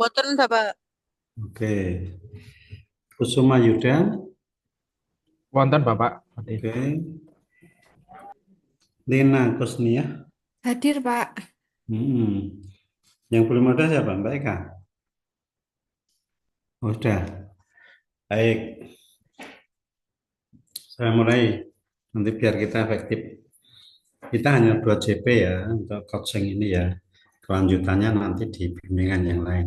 Boten Bapak. Oke. Kusuma Yuda. Wonten Bapak. Hadir. Oke. Lina Kusnia. Hadir, Pak. Hmm. Yang belum ada siapa? Mbak Eka. Oh, udah. Baik. Saya mulai. Nanti biar kita efektif. Kita hanya 2 JP ya untuk coaching ini ya. Kelanjutannya nanti di bimbingan yang lain.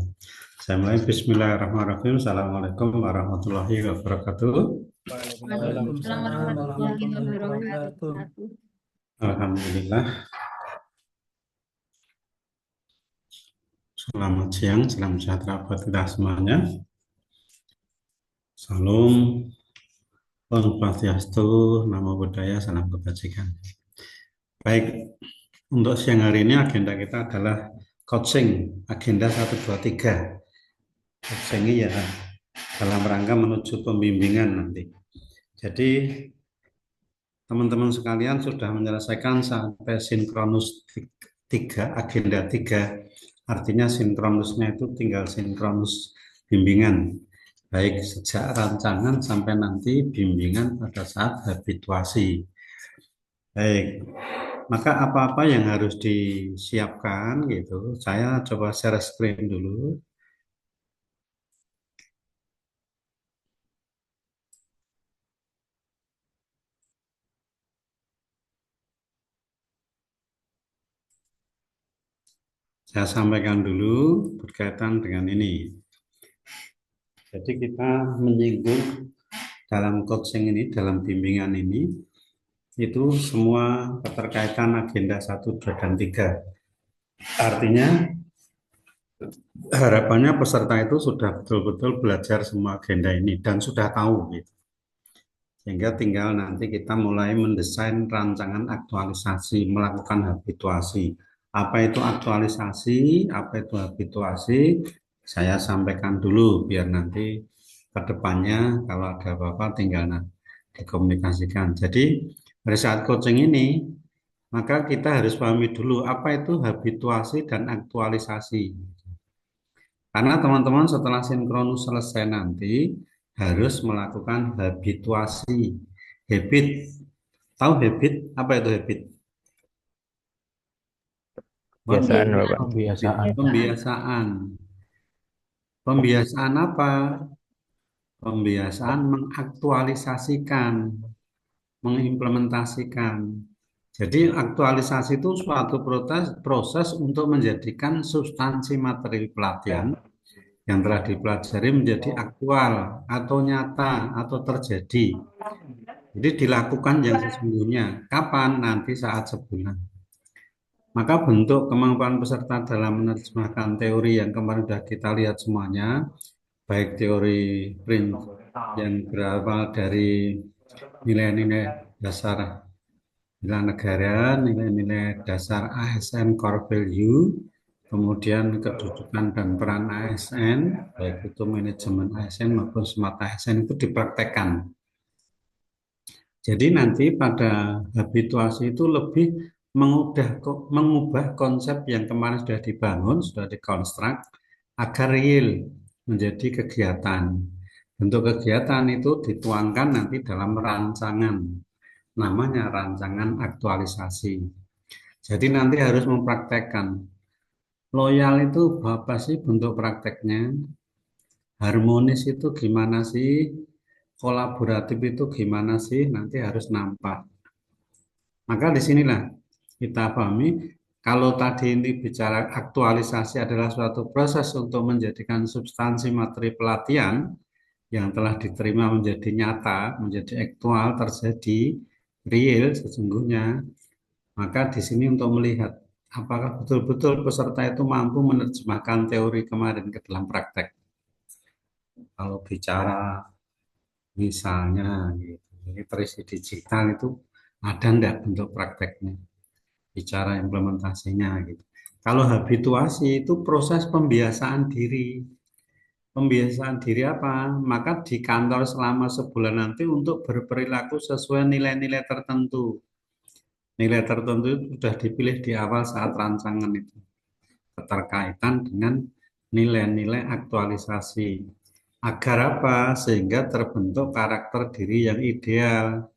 Saya mulai. Bismillahirrahmanirrahim. Assalamualaikum warahmatullahi wabarakatuh. Waalaikumsalam Waalaikumsalam warahmatullahi warahmatullahi wabarakatuh. wabarakatuh. Alhamdulillah. Selamat siang, salam sejahtera buat kita semuanya. Salam, Om Swastiastu, Namo Buddhaya, salam kebajikan. Baik, untuk siang hari ini agenda kita adalah coaching, agenda 1, 2, 3. Coaching ya dalam rangka menuju pembimbingan nanti. Jadi, teman-teman sekalian sudah menyelesaikan sampai sinkronus 3, agenda 3. Artinya sinkronusnya itu tinggal sinkronus bimbingan. Baik sejak rancangan sampai nanti bimbingan pada saat habituasi. Baik, maka apa-apa yang harus disiapkan gitu. Saya coba share screen dulu. Saya sampaikan dulu berkaitan dengan ini. Jadi kita menyinggung dalam coaching ini, dalam bimbingan ini, itu semua keterkaitan agenda 1, 2, dan 3. Artinya harapannya peserta itu sudah betul-betul belajar semua agenda ini dan sudah tahu gitu. Sehingga tinggal nanti kita mulai mendesain rancangan aktualisasi, melakukan habituasi. Apa itu aktualisasi, apa itu habituasi, saya sampaikan dulu biar nanti ke depannya kalau ada apa-apa tinggal dikomunikasikan. Jadi pada saat coaching ini, maka kita harus pahami dulu apa itu habituasi dan aktualisasi. Karena teman-teman setelah sinkronus selesai nanti harus melakukan habituasi. Habit. Tahu habit? Apa itu habit? Kebiasaan Bapak. Pembiasaan. Pembiasaan. Pembiasaan apa? Pembiasaan mengaktualisasikan, mengimplementasikan. Jadi aktualisasi itu suatu proses untuk menjadikan substansi materi pelatihan yang telah dipelajari menjadi aktual atau nyata atau terjadi. Jadi dilakukan yang sesungguhnya. Kapan? Nanti saat sebulan. Maka bentuk kemampuan peserta dalam menerjemahkan teori yang kemarin sudah kita lihat semuanya, baik teori print yang berawal dari nilai-nilai dasar bela negara, nilai-nilai dasar ASN Core Value, kemudian kedudukan dan peran ASN, baik itu manajemen ASN maupun smart ASN itu dipraktekkan. Jadi nanti pada habituasi itu lebih mengubah konsep yang kemarin sudah dibangun, sudah dikonstruk, agar real menjadi kegiatan. Bentuk kegiatan itu dituangkan nanti dalam rancangan, namanya rancangan aktualisasi. Jadi nanti harus mempraktekkan. Loyal itu apa sih bentuk prakteknya? Harmonis itu gimana sih? Kolaboratif itu gimana sih? Nanti harus nampak. Maka disinilah kita pahami, kalau tadi ini bicara aktualisasi adalah suatu proses untuk menjadikan substansi materi pelatihan yang telah diterima menjadi nyata, menjadi aktual, terjadi, real sesungguhnya, maka di sini untuk melihat apakah betul-betul peserta itu mampu menerjemahkan teori kemarin ke dalam praktek. Kalau bicara misalnya gitu, literasi digital itu ada enggak bentuk prakteknya, bicara implementasinya gitu. Kalau habituasi itu proses pembiasaan diri. Pembiasaan diri apa? Maka di kantor selama sebulan nanti untuk berperilaku sesuai nilai-nilai tertentu. Nilai tertentu itu sudah dipilih di awal saat rancangan itu. Keterkaitan dengan nilai-nilai aktualisasi. Agar apa? Sehingga terbentuk karakter diri yang ideal.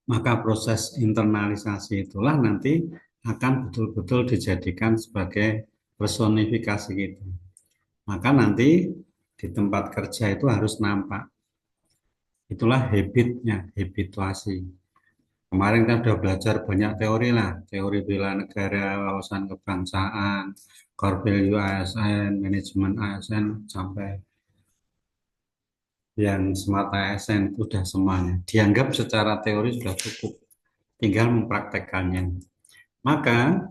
Maka proses internalisasi itulah nanti akan betul-betul dijadikan sebagai personifikasi kita. Maka nanti di tempat kerja itu harus nampak. Itulah habitnya, habituasi. Kemarin kan sudah belajar banyak teori lah, teori bela negara, wawasan kebangsaan, core value ASN, manajemen ASN, sampai yang smart ASN, sudah semuanya. Dianggap secara teori sudah cukup, tinggal mempraktekkannya. Maka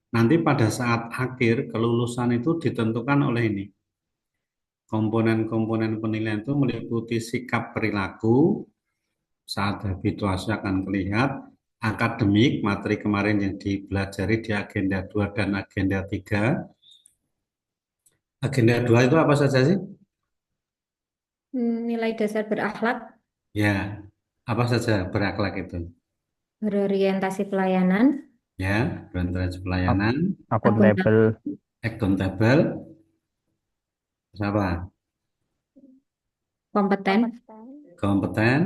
nanti pada saat akhir kelulusan itu ditentukan oleh ini. Komponen-komponen penilaian itu meliputi sikap perilaku, saat habituasi akan terlihat, akademik, materi kemarin yang dipelajari di agenda 2 dan agenda 3. Agenda 2 itu apa saja sih? Nilai dasar berakhlak, Ya, apa saja berakhlak itu? berorientasi pelayanan, Ya, berorientasi pelayanan, Akuntabel, accountable, terus apa? kompeten, Kompeten,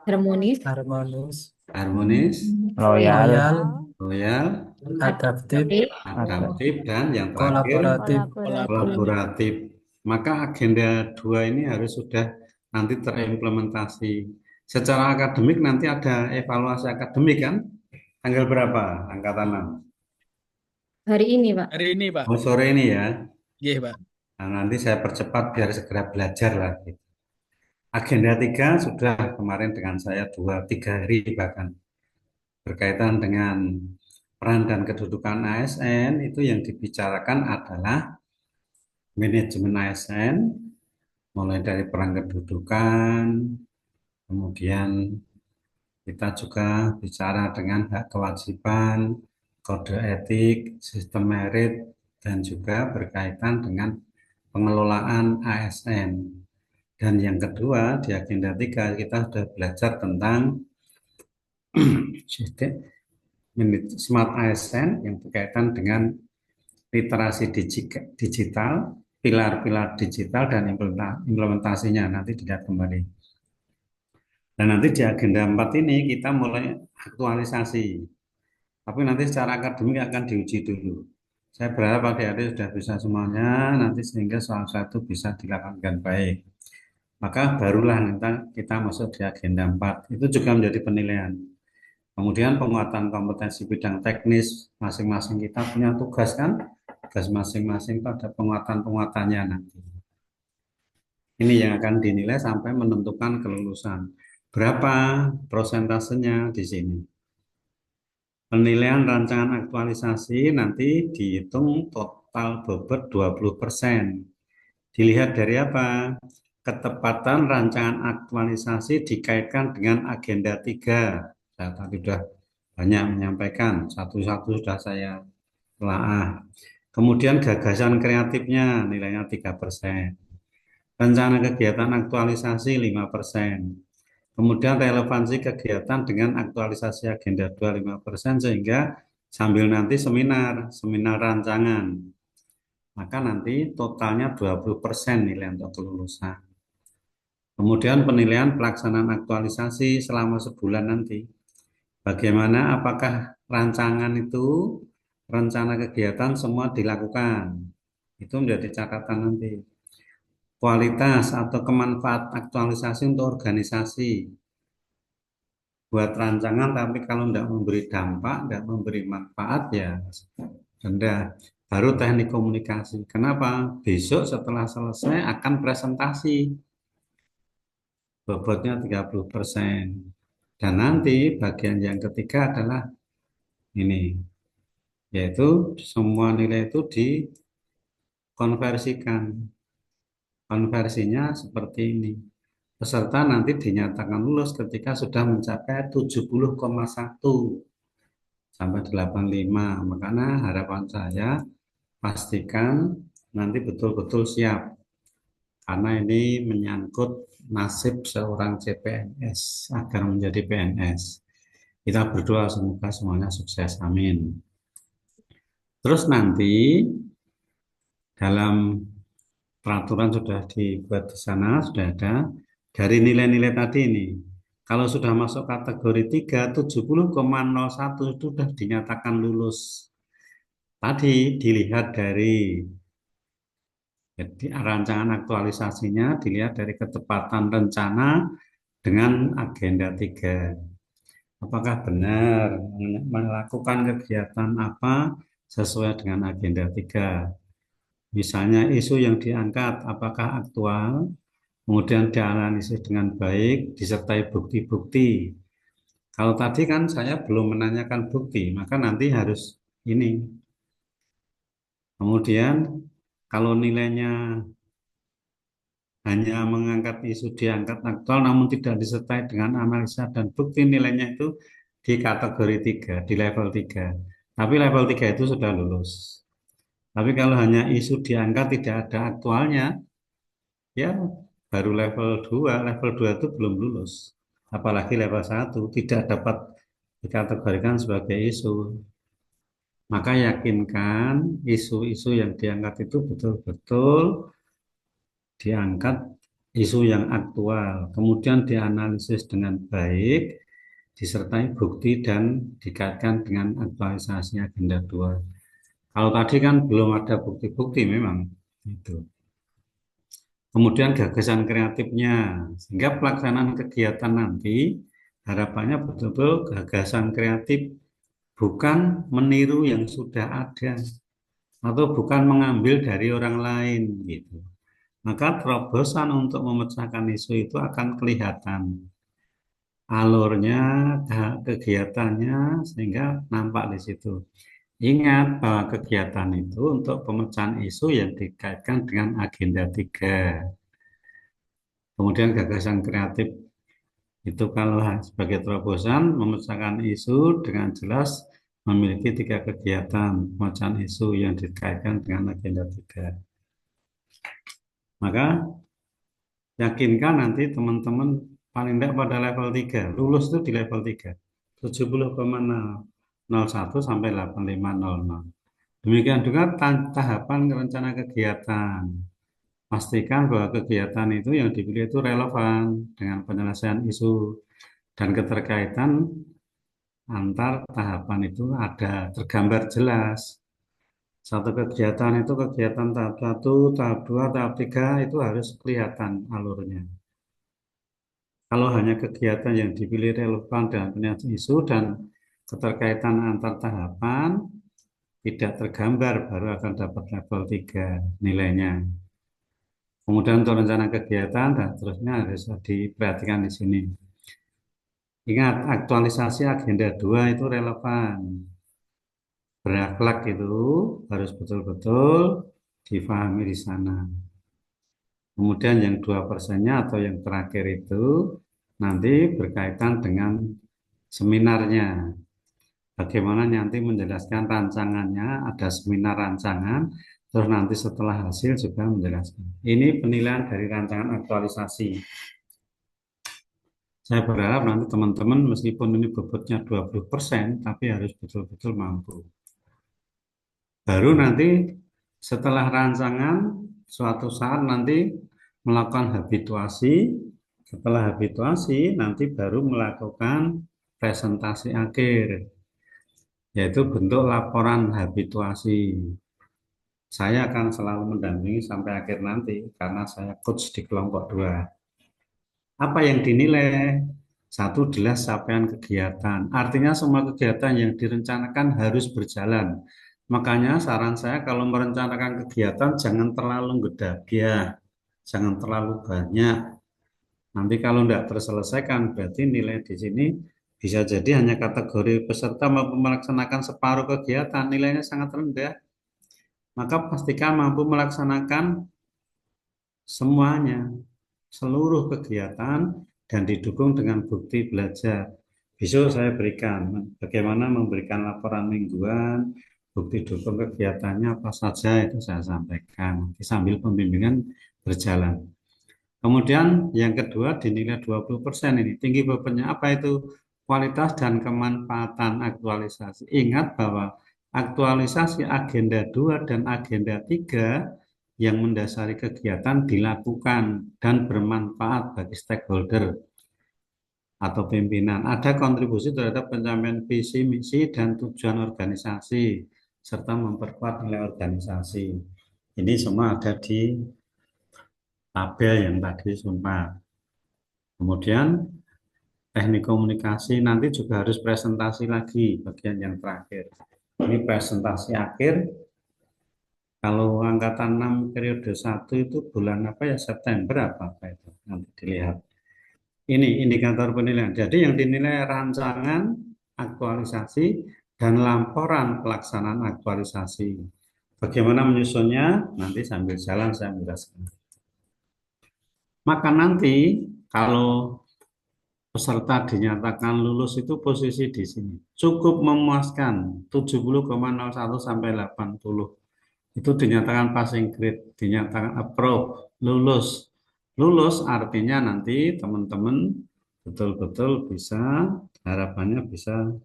harmonis, Harmonis, harmonis, loyal, loyal, loyal, adaptif, adaptif, dan yang terakhir kolaboratif. kolaboratif. Maka agenda 2 ini harus sudah nanti terimplementasi. Secara akademik nanti ada evaluasi akademik kan? Tanggal berapa? Angkatan 6. hari ini, Pak. Hari ini, Pak. Oh, sore ini ya. Iya, Pak. Nah, nanti saya percepat biar segera belajar lagi. Agenda 3 sudah kemarin dengan saya 2-3 hari bahkan. Berkaitan dengan peran dan kedudukan ASN, itu yang dibicarakan adalah manajemen ASN, mulai dari peran kedudukan, kemudian kita juga bicara dengan hak kewajiban, kode etik, sistem merit, dan juga berkaitan dengan pengelolaan ASN. Dan yang kedua, di agenda 3 kita sudah belajar tentang Smart ASN yang berkaitan dengan literasi digital, pilar-pilar digital, dan implementasinya nanti dilihat kembali. Dan nanti di agenda 4 ini kita mulai aktualisasi. Tapi nanti secara akademik akan diuji dulu. Saya berharap adik-adik sudah bisa semuanya, nanti sehingga soal-soal itu bisa dilakukan dengan baik. Maka barulah nanti kita masuk di agenda 4. Itu juga menjadi penilaian. Kemudian penguatan kompetensi bidang teknis, masing-masing kita punya tugas kan? Tugas masing-masing itu ada penguatan-penguatannya nanti. Ini yang akan dinilai sampai menentukan kelulusan. Berapa prosentasenya di sini? Penilaian rancangan aktualisasi nanti dihitung total bobot 20%. Dilihat dari apa? Ketepatan rancangan aktualisasi dikaitkan dengan agenda 3. Saya tadi sudah banyak menyampaikan, satu-satu sudah saya telah. Kemudian gagasan kreatifnya nilainya 3%. Rencana kegiatan aktualisasi 5%. Kemudian relevansi kegiatan dengan aktualisasi agenda 25%, sehingga sambil nanti seminar rancangan. Maka nanti totalnya 20% nilai untuk kelulusan. Kemudian penilaian pelaksanaan aktualisasi selama sebulan nanti. Bagaimana, apakah rancangan itu, rencana kegiatan semua dilakukan. Itu menjadi catatan nanti. Kualitas atau kemanfaat aktualisasi untuk organisasi. Buat rancangan tapi kalau tidak memberi dampak, tidak memberi manfaat ya rendah. Baru teknik komunikasi. Kenapa? Besok setelah selesai akan presentasi. Bobotnya 30%. Dan nanti bagian yang ketiga adalah ini, yaitu semua nilai itu dikonversikan. Konversinya seperti ini. Peserta nanti dinyatakan lulus ketika sudah mencapai 70,1 sampai 85. Makanya harapan saya pastikan nanti betul-betul siap. Karena ini menyangkut nasib seorang CPNS agar menjadi PNS. Kita berdoa semoga semuanya sukses. Amin. Terus nanti Dalam peraturan sudah dibuat di sana, sudah ada. Dari nilai-nilai tadi ini, kalau sudah masuk kategori 3, 70,01 itu sudah dinyatakan lulus. Tadi dilihat dari jadi rancangan aktualisasinya, dilihat dari ketepatan rencana dengan agenda 3. Apakah benar melakukan kegiatan apa sesuai dengan agenda 3? Misalnya isu yang diangkat apakah aktual, kemudian dianalisis dengan baik, disertai bukti-bukti. Kalau tadi kan saya belum menanyakan bukti, maka nanti harus ini. Kemudian kalau nilainya hanya mengangkat isu diangkat aktual namun tidak disertai dengan analisa dan bukti, nilainya itu di kategori 3, di level 3. Tapi level 3 itu sudah lulus. Tapi kalau hanya isu diangkat tidak ada aktualnya, ya baru level 2. Level 2 itu belum lulus. Apalagi level 1 tidak dapat dikategorikan sebagai isu. Maka yakinkan isu-isu yang diangkat itu betul-betul diangkat isu yang aktual, kemudian dianalisis dengan baik, disertai bukti dan dikaitkan dengan aktualisasi agenda 2. Kalau tadi kan belum ada bukti-bukti memang itu. Kemudian gagasan kreatifnya, sehingga pelaksanaan kegiatan nanti harapannya betul-betul gagasan kreatif, bukan meniru yang sudah ada atau bukan mengambil dari orang lain gitu. Maka terobosan untuk memecahkan isu itu akan kelihatan alurnya, kegiatannya, sehingga nampak di situ. Ingat bahwa kegiatan itu untuk pemecahan isu yang dikaitkan dengan agenda 3. Kemudian gagasan kreatif itu kalau sebagai terobosan memecahkan isu dengan jelas memiliki 3 kegiatan pemecahan isu yang dikaitkan dengan agenda 3. Maka yakinkan nanti teman-teman paling tidak pada level 3. Lulus itu di level 3. 70,01 sampai 8500. Demikian juga tahapan rencana kegiatan. Pastikan bahwa kegiatan itu yang dipilih itu relevan dengan penyelesaian isu dan keterkaitan antar tahapan itu ada tergambar jelas. Satu kegiatan itu kegiatan tahap 1, tahap 2, tahap 3 itu harus kelihatan alurnya. Kalau hanya kegiatan yang dipilih relevan dan punya isu dan keterkaitan antar tahapan tidak tergambar, baru akan dapat level 3 nilainya. Kemudian untuk rencana kegiatan dan terusnya harus diperhatikan di sini. Ingat, aktualisasi agenda 2 itu relevan. Berakhlak itu harus betul-betul difahami di sana. Kemudian yang 2%-nya atau yang terakhir itu nanti berkaitan dengan seminarnya. Bagaimana nanti menjelaskan rancangannya, ada seminar rancangan, terus nanti setelah hasil juga menjelaskan. Ini penilaian dari rancangan aktualisasi. Saya berharap nanti teman-teman meskipun ini bobotnya 20%, tapi harus betul-betul mampu. Baru nanti setelah rancangan, suatu saat nanti melakukan habituasi. Setelah habituasi, nanti baru melakukan presentasi akhir, yaitu bentuk laporan habituasi. Saya akan selalu mendampingi sampai akhir nanti, karena saya coach di kelompok 2. Apa yang dinilai? 1 jelas capaian kegiatan. Artinya semua kegiatan yang direncanakan harus berjalan. Makanya saran saya kalau merencanakan kegiatan jangan terlalu gede ya, jangan terlalu banyak. Nanti kalau tidak terselesaikan berarti nilai di sini bisa jadi hanya kategori peserta mampu melaksanakan separuh kegiatan, nilainya sangat rendah. Maka pastikan mampu melaksanakan semuanya, seluruh kegiatan dan didukung dengan bukti belajar. Besok saya berikan bagaimana memberikan laporan mingguan, bukti dukung kegiatannya apa saja itu saya sampaikan sambil pembimbingan berjalan. Kemudian yang kedua dinilai 20% ini. Tinggi bebannya apa itu? Kualitas dan kemanfaatan aktualisasi. Ingat bahwa aktualisasi agenda 2 dan agenda 3 yang mendasari kegiatan dilakukan dan bermanfaat bagi stakeholder atau pimpinan. Ada kontribusi terhadap pencapaian visi, misi, dan tujuan organisasi, serta memperkuat nilai organisasi. Ini semua ada di tabel yang tadi sumpah. Kemudian teknik komunikasi nanti juga harus presentasi lagi bagian yang terakhir. Ini presentasi akhir. Kalau angkatan 6 periode 1 itu bulan apa ya, September apa itu nanti dilihat. Ini indikator penilaian. Jadi yang dinilai rancangan aktualisasi dan laporan pelaksanaan aktualisasi. Bagaimana menyusunnya? Nanti sambil jalan saya menjelaskan. Maka nanti kalau peserta dinyatakan lulus itu posisi di sini. Cukup memuaskan 70,01 sampai 80. Itu dinyatakan passing grade, dinyatakan approve, lulus. Lulus artinya nanti teman-teman betul-betul bisa, harapannya bisa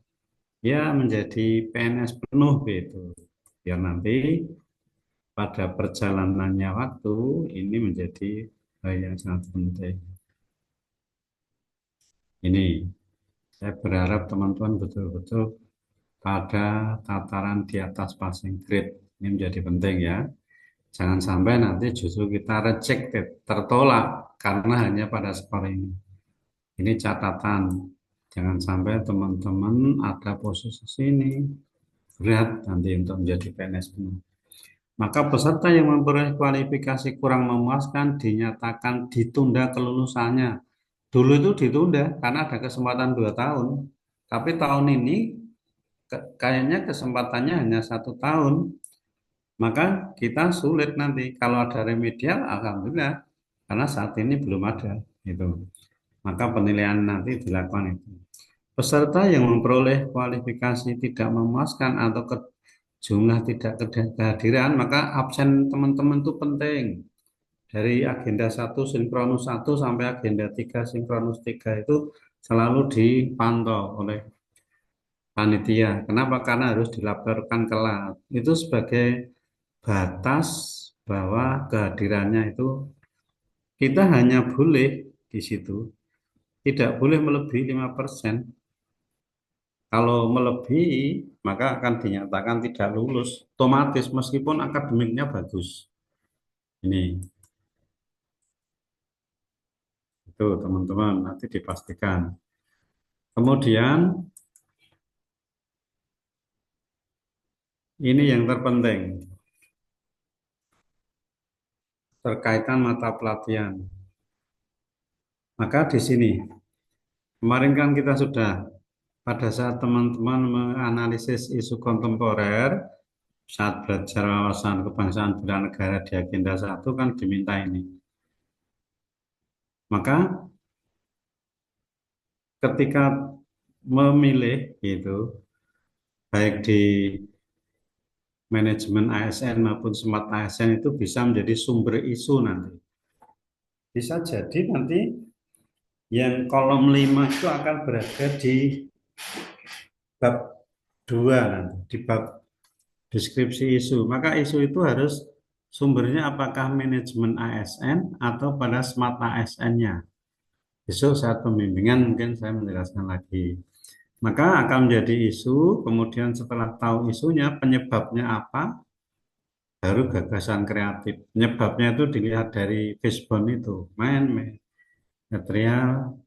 ya menjadi PNS penuh gitu. Biar nanti pada perjalanannya waktu ini menjadi hal yang sangat penting. Ini saya berharap teman-teman betul-betul pada tataran di atas passing grade. Ini menjadi penting ya. Jangan sampai nanti justru kita rejected, tertolak karena hanya pada skor ini. Ini catatan. Jangan sampai teman-teman ada posisi sini berat nanti untuk menjadi PNS penuh. Maka peserta yang memperoleh kualifikasi kurang memuaskan dinyatakan ditunda kelulusannya. Dulu itu ditunda karena ada kesempatan 2 tahun. Tapi tahun ini kayaknya kesempatannya hanya 1 tahun. Maka kita sulit nanti. Kalau ada remedial, alhamdulillah. Karena saat ini belum ada. Itu. Maka penilaian nanti dilakukan itu. Peserta yang memperoleh kualifikasi tidak memuaskan atau jumlah tidak kehadiran, maka absen teman-teman itu penting. Dari agenda 1 sinkronus 1 sampai agenda 3 sinkronus 3 itu selalu dipantau oleh panitia. Kenapa? Karena harus dilaporkan ke LAT. Itu sebagai batas bahwa kehadirannya itu kita hanya boleh di situ, tidak boleh melebihi 5%. Kalau melebihi, maka akan dinyatakan tidak lulus, otomatis meskipun akademiknya bagus. Ini. Itu teman-teman, nanti dipastikan. Kemudian, ini yang terpenting. Terkaitan mata pelatihan. Maka di sini, kemarin kan kita sudah pada saat teman-teman menganalisis isu kontemporer, saat belajar wawasan kebangsaan bela negara di agenda 1 kan diminta ini. Maka ketika memilih itu, baik di manajemen ASN maupun smart ASN itu bisa menjadi sumber isu nanti. Bisa jadi nanti yang kolom 5 itu akan berada di bab 2 nanti, di bab deskripsi isu. Maka isu itu harus sumbernya apakah manajemen ASN atau pada smart ASN-nya. Besok saat pembimbingan mungkin saya menjelaskan lagi. Maka akan menjadi isu, kemudian setelah tahu isunya, penyebabnya apa, baru gagasan kreatif. Penyebabnya itu dilihat dari fishbone itu, material,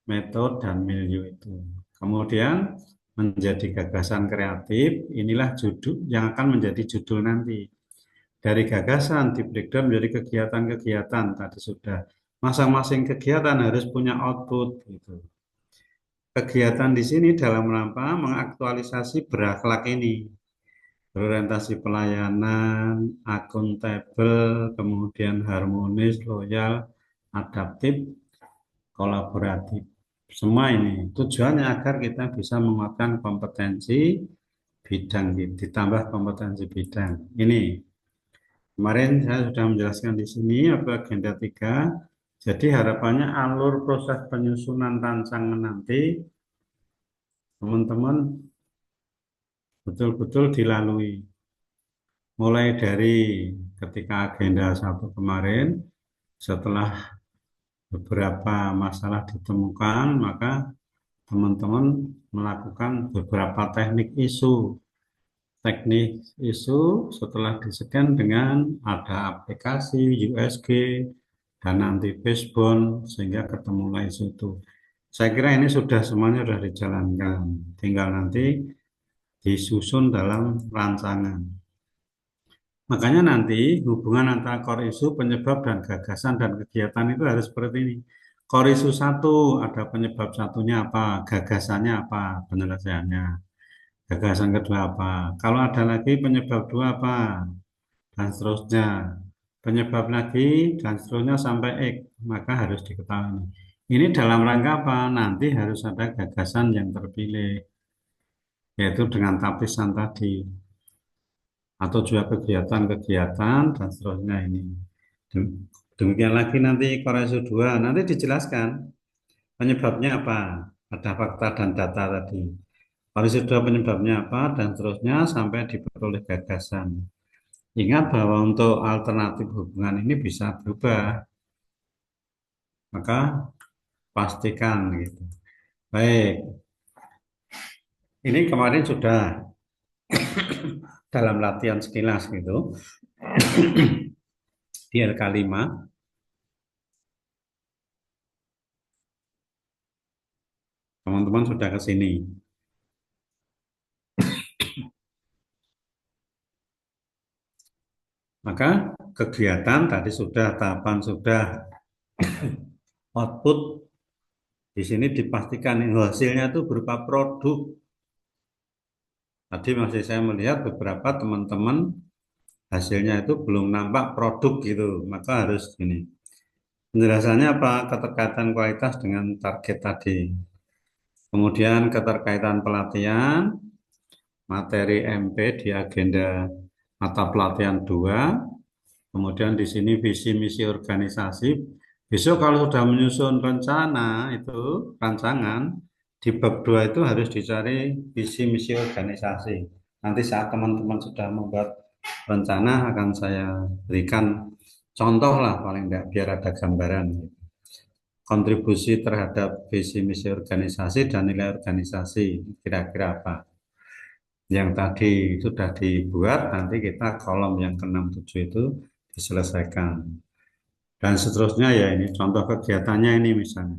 metode, dan milieu itu. Kemudian menjadi gagasan kreatif, inilah judul yang akan menjadi judul nanti. Dari gagasan di breakdown menjadi kegiatan-kegiatan, tadi sudah. Masing-masing kegiatan harus punya output gitu. Kegiatan di sini dalam rangka mengaktualisasi berakhlak ini, berorientasi pelayanan, akuntabel, kemudian harmonis, loyal, adaptif, kolaboratif. Semua ini tujuannya agar kita bisa menguatkan kompetensi bidang, ditambah kompetensi bidang. Ini kemarin saya sudah menjelaskan di sini apa agenda 3. Jadi harapannya alur proses penyusunan rancangan nanti teman-teman betul-betul dilalui. Mulai dari ketika agenda 1 kemarin, setelah beberapa masalah ditemukan, maka teman-teman melakukan beberapa teknik isu setelah di-scan dengan ada aplikasi USG dan nanti basebone sehingga ketemulah isu itu. Saya kira ini semuanya sudah dijalankan, tinggal nanti disusun dalam rancangan. Makanya nanti hubungan antara core isu, penyebab dan gagasan dan kegiatan itu harus seperti ini. Core isu 1 ada penyebab satunya apa, gagasannya apa, penyelesaiannya. Gagasan kedua apa? Kalau ada lagi penyebab 2 apa? Dan seterusnya. Penyebab lagi dan seterusnya sampai X, maka harus diketahui. Ini dalam rangka apa? Nanti harus ada gagasan yang terpilih, yaitu dengan tapisan tadi. Atau juga kegiatan-kegiatan dan seterusnya ini. Demikian lagi nanti core isu 2, nanti dijelaskan penyebabnya apa, ada fakta dan data tadi. Core isu 2 penyebabnya apa dan seterusnya sampai diperoleh gagasan. Ingat bahwa untuk alternatif hubungan ini bisa berubah, maka pastikan gitu. Baik, ini kemarin sudah dalam latihan sekilas gitu. Di LK5 teman-teman sudah ke sini. Maka kegiatan tadi sudah, tahapan sudah, output di sini dipastikan hasilnya itu berupa produk. Tadi masih saya melihat beberapa teman-teman hasilnya itu belum nampak produk gitu, maka harus ini. Penjelasannya apa? Keterkaitan kualitas dengan target tadi. Kemudian keterkaitan pelatihan, materi MP di agenda mata pelatihan 2. Kemudian di sini visi misi organisasi. Besok kalau sudah menyusun rencana itu, rancangan, di bab 2 itu harus dicari visi misi organisasi. Nanti saat teman-teman sudah membuat rencana akan saya berikan contoh lah paling tidak biar ada gambaran. Kontribusi terhadap visi misi organisasi dan nilai organisasi kira-kira apa. Yang tadi sudah dibuat, nanti kita kolom yang ke-6, 7 itu diselesaikan. Dan seterusnya ya ini contoh kegiatannya ini misalnya.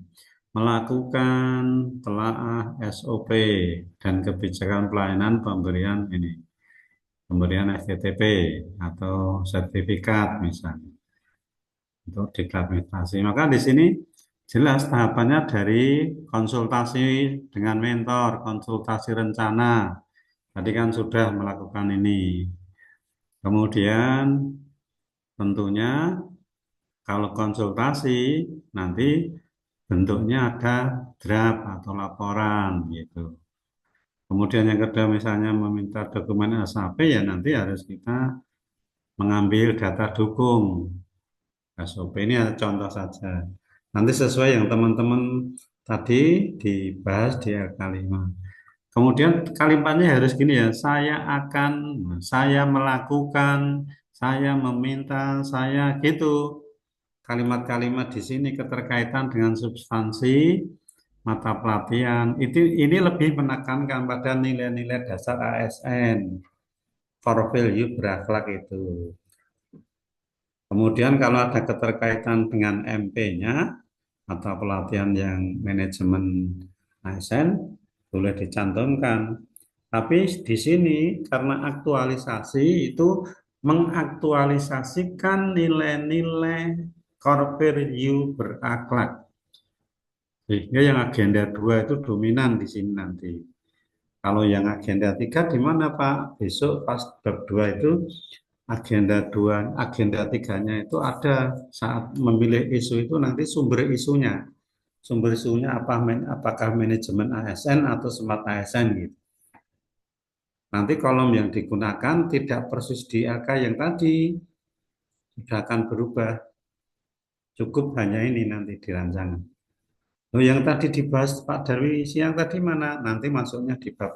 Melakukan telaah SOP dan kebijakan pelayanan pemberian ini. Pemberian STTP atau sertifikat misalnya. Untuk diklarifikasi. Maka di sini jelas tahapannya dari konsultasi dengan mentor, konsultasi rencana. Tadi kan sudah melakukan ini. Kemudian tentunya kalau konsultasi nanti bentuknya ada draft atau laporan gitu. Kemudian yang kedua misalnya meminta dokumen SAP ya nanti harus kita mengambil data dukung. SOP ini ada contoh saja. Nanti sesuai yang teman-teman tadi dibahas di LK5. Kemudian kalimatnya harus gini ya, saya melakukan, saya meminta, saya gitu. Kalimat-kalimat di sini keterkaitan dengan substansi mata pelatihan. Ini lebih menekankan pada nilai-nilai dasar ASN, core value berakhlak itu. Kemudian kalau ada keterkaitan dengan MP-nya atau pelatihan yang manajemen ASN, boleh dicantumkan. Tapi di sini karena aktualisasi itu mengaktualisasikan nilai-nilai core value berakhlak. Sehingga yang agenda 2 itu dominan di sini nanti. Kalau yang agenda 3 di mana Pak? Besok pas bab 2 itu agenda 2, agenda 3-nya itu ada saat memilih isu itu nanti sumber isunya. Sumber isunya apakah manajemen ASN atau smart ASN gitu. Nanti kolom yang digunakan tidak persis di AK yang tadi, sudah akan berubah. Cukup hanya ini nanti di rancangan. Oh, yang tadi dibahas Pak Darwi siang tadi mana? Nanti masuknya di bab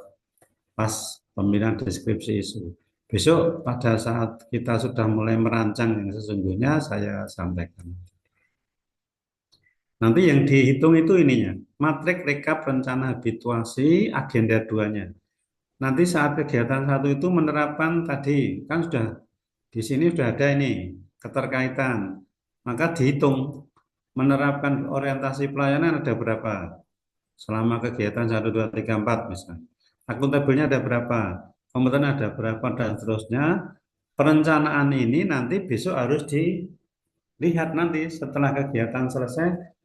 pas pemilihan deskripsi isu. Besok pada saat kita sudah mulai merancang yang sesungguhnya saya sampaikan. Nanti yang dihitung itu ininya, matrik rekap rencana habituasi agenda 2-nya. Nanti saat kegiatan 1 itu menerapkan tadi, kan sudah di sini sudah ada ini keterkaitan. Maka dihitung menerapkan orientasi pelayanan ada berapa selama kegiatan 1, 2, 3, 4 misalnya. Akuntabelnya ada berapa, kompetensi ada berapa dan seterusnya. Perencanaan ini nanti besok harus dilihat nanti setelah kegiatan selesai.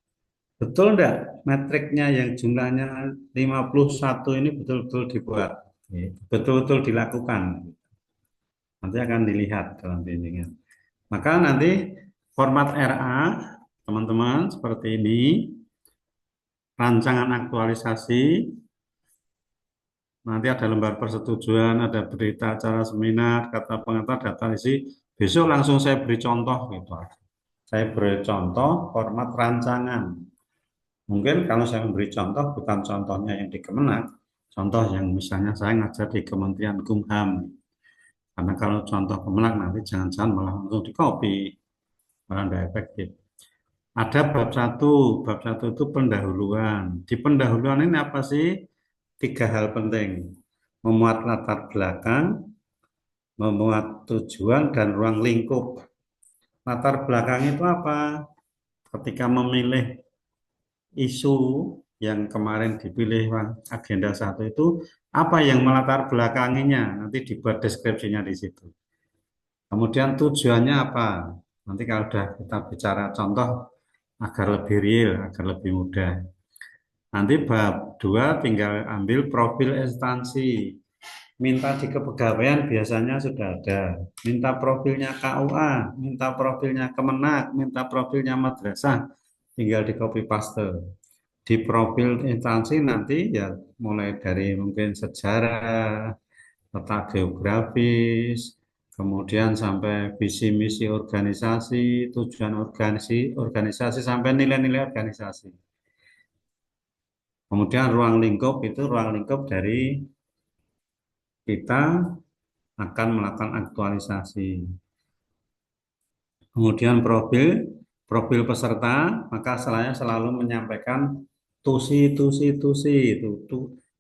Betul enggak metriknya yang jumlahnya 51 ini betul-betul dibuat, betul-betul dilakukan. Nanti akan dilihat dalam bimbingan. Maka nanti format RA, teman-teman, seperti ini. Rancangan aktualisasi. Nanti ada lembar persetujuan, ada berita acara seminar, kata pengantar, data isi. Besok langsung saya beri contoh gitu. Saya beri contoh format rancangan. Mungkin kalau saya memberi contoh bukan contohnya yang di Kemenak, contoh yang misalnya saya ngajar di Kementerian Kumham. Karena kalau contoh Kemenak nanti jangan-jangan malah langsung di copy, malah tidak efektif. Ada bab 1 itu pendahuluan. Di pendahuluan ini apa sih? 3 hal penting. Memuat latar belakang, memuat tujuan, dan ruang lingkup. Latar belakang itu apa? Ketika memilih isu yang kemarin dipilih agenda 1 itu, apa yang melatar belakanginya? Nanti dibuat deskripsinya di situ. Kemudian tujuannya apa? Nanti kalau sudah kita bicara contoh agar lebih real, agar lebih mudah. Nanti bab 2 tinggal ambil profil instansi. Minta di kepegawaian biasanya sudah ada. Minta profilnya KUA, minta profilnya Kemenak, minta profilnya madrasah, tinggal di copy paste. Di profil instansi nanti ya mulai dari mungkin sejarah, peta geografis, kemudian sampai visi misi organisasi, tujuan organisasi sampai nilai-nilai organisasi. Kemudian ruang lingkup itu ruang lingkup dari kita akan melakukan aktualisasi. Kemudian profil peserta, maka saya selalu menyampaikan tusi itu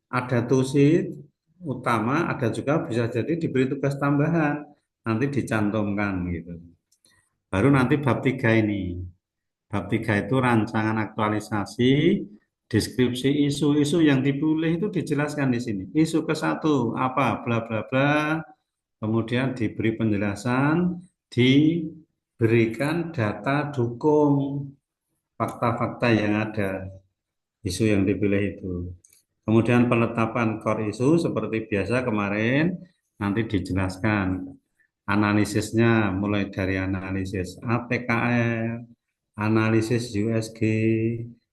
ada tusi utama, ada juga bisa jadi diberi tugas tambahan, nanti dicantumkan gitu. Baru nanti bab 3 ini. Bab 3 itu rancangan aktualisasi, deskripsi isu-isu yang dipilih itu dijelaskan di sini. Isu ke-1 apa, bla bla bla. Kemudian diberi penjelasan, diberikan data dukung fakta-fakta yang ada, isu yang dipilih itu. Kemudian penetapan core isu seperti biasa kemarin, nanti dijelaskan analisisnya mulai dari analisis APKR, analisis USG,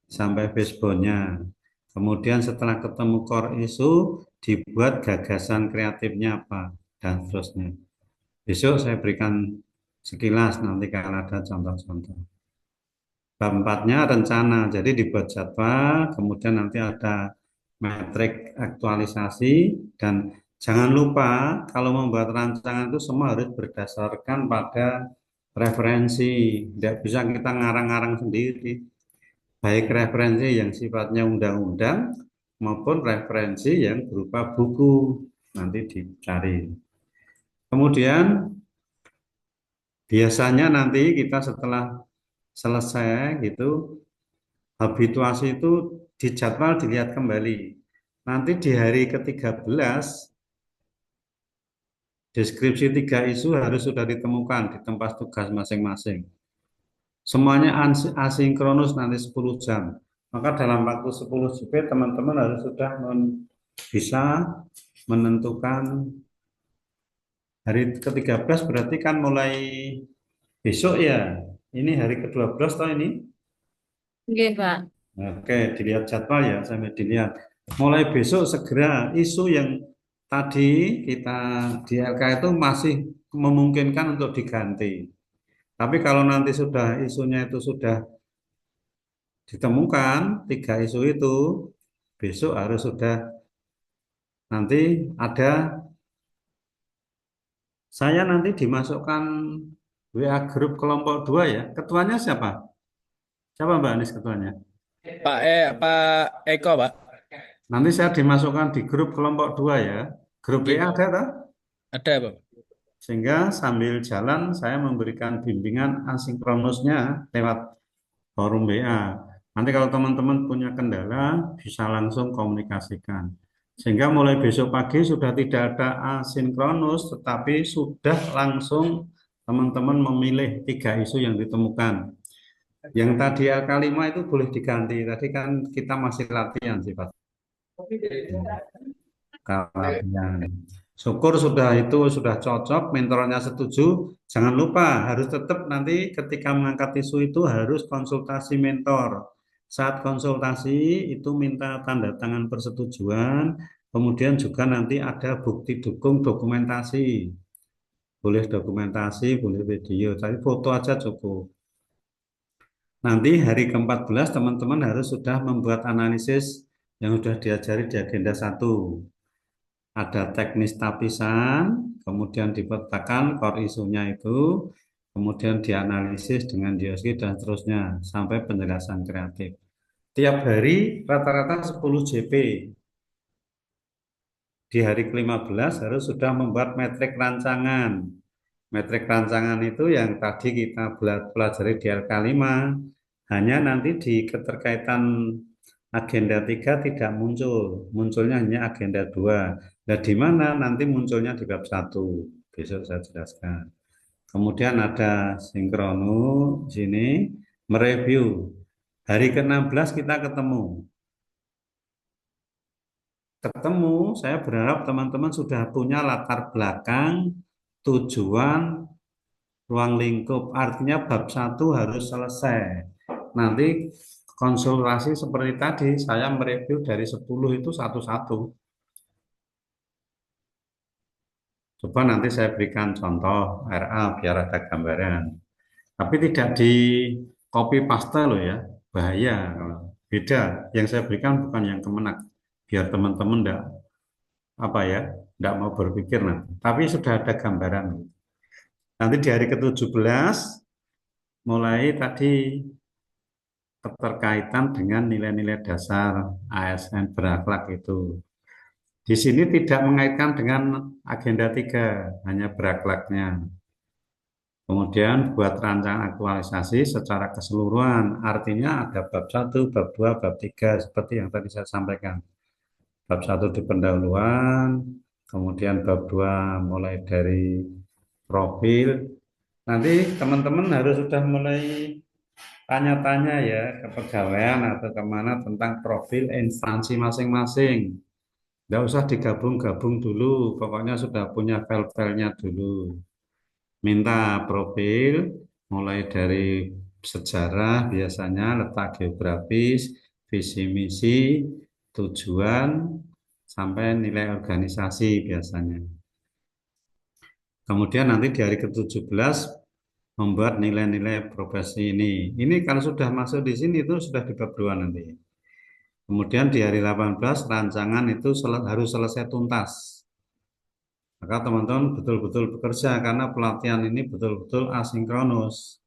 sampai basebone-nya. Kemudian setelah ketemu core isu, dibuat gagasan kreatifnya apa, dan seterusnya. Besok saya berikan sekilas nanti kalau ada contoh-contoh. Bab 4-nya rencana, jadi dibuat jadwal, kemudian nanti ada metrik aktualisasi, dan jangan lupa kalau membuat rancangan itu semua harus berdasarkan pada referensi, tidak bisa kita ngarang-ngarang sendiri, baik referensi yang sifatnya undang-undang maupun referensi yang berupa buku, nanti dicari. Kemudian biasanya nanti kita setelah selesai gitu, habituasi itu dijadwal dilihat kembali. Nanti di hari ke-13, deskripsi 3 isu harus sudah ditemukan di tempat tugas masing-masing. Semuanya asinkronus nanti 10 jam. Maka dalam waktu 10 JP teman-teman harus sudah bisa menentukan hari ke-13 berarti kan mulai besok ya. Ini hari ke-12 toh ini. Oke, Pak. Oke, dilihat jadwal ya, sampai dilihat. Mulai besok segera isu yang tadi kita di LK itu masih memungkinkan untuk diganti. Tapi kalau nanti sudah isunya itu sudah ditemukan 3 isu itu, besok harus sudah nanti ada Saya nanti dimasukkan WA grup kelompok 2 ya. Ketuanya siapa? Siapa Mbak Anis ketuanya? Pak Eko, Pak. Nanti saya dimasukkan di grup kelompok 2 ya. Grup Nggih, WA Pak. ada toh? Ada, Pak. Sehingga sambil jalan saya memberikan bimbingan asinkronusnya lewat forum WA. Nanti kalau teman-teman punya kendala bisa langsung komunikasikan. Sehingga mulai besok pagi sudah tidak ada asinkronus, tetapi sudah langsung teman-teman memilih 3 isu yang ditemukan. Yang tadi L5 itu boleh diganti. Tadi kan kita masih latihan sih Pak. Latihan. Syukur sudah itu sudah cocok, mentornya setuju. Jangan lupa harus tetap nanti ketika mengangkat isu itu harus konsultasi mentor. Saat konsultasi itu minta tanda tangan persetujuan, kemudian juga nanti ada bukti dukung dokumentasi. Boleh dokumentasi, boleh video, tapi foto aja cukup. Nanti hari ke-14 teman-teman harus sudah membuat analisis yang sudah diajari di agenda 1. Ada teknis tapisan, kemudian dipetakan core isunya itu, kemudian dianalisis dengan DSG dan seterusnya sampai penjelasan kreatif. Tiap hari rata-rata 10 JP. Di hari ke-15 harus sudah membuat metrik rancangan. Metrik rancangan itu yang tadi kita pelajari di LK5, hanya nanti di keterkaitan agenda 3 tidak muncul, munculnya hanya agenda 2. Nah, di mana nanti munculnya di bab 1. Besok saya jelaskan. Kemudian ada sinkrono sini mereview. Hari ke-16 kita ketemu, saya berharap teman-teman sudah punya latar belakang, tujuan, ruang lingkup. Artinya bab 1 harus selesai. Nanti konsultasi seperti tadi, saya mereview dari 10 itu satu-satu. Coba nanti saya berikan contoh RA biar ada gambaran. Tapi tidak di copy paste loh ya, bahaya. Beda, yang saya berikan bukan yang kemenak. Biar teman-teman enggak mau berpikir nanti. Tapi sudah ada gambaran. Nanti di hari ke-17 mulai tadi keterkaitan dengan nilai-nilai dasar ASN berakhlak itu. Di sini tidak mengaitkan dengan agenda 3, hanya berakhlaknya. Kemudian buat rancangan aktualisasi secara keseluruhan, artinya ada bab 1, bab 2, bab 3, seperti yang tadi saya sampaikan. Bab 1 di pendahuluan, kemudian bab 2 mulai dari profil. Nanti teman-teman harus sudah mulai tanya-tanya ya ke pegawaian atau kemana tentang profil instansi masing-masing. Nggak usah digabung-gabung dulu, pokoknya sudah punya file-filenya dulu. Minta profil, mulai dari sejarah biasanya, letak geografis, visi misi, tujuan, sampai nilai organisasi biasanya. Kemudian nanti di hari ke-17 membuat nilai-nilai profesi ini. Ini kalau sudah masuk di sini itu sudah di bab 2 nanti. Kemudian di hari 18 rancangan itu harus selesai tuntas. Maka teman-teman betul-betul bekerja karena pelatihan ini betul-betul asinkronus.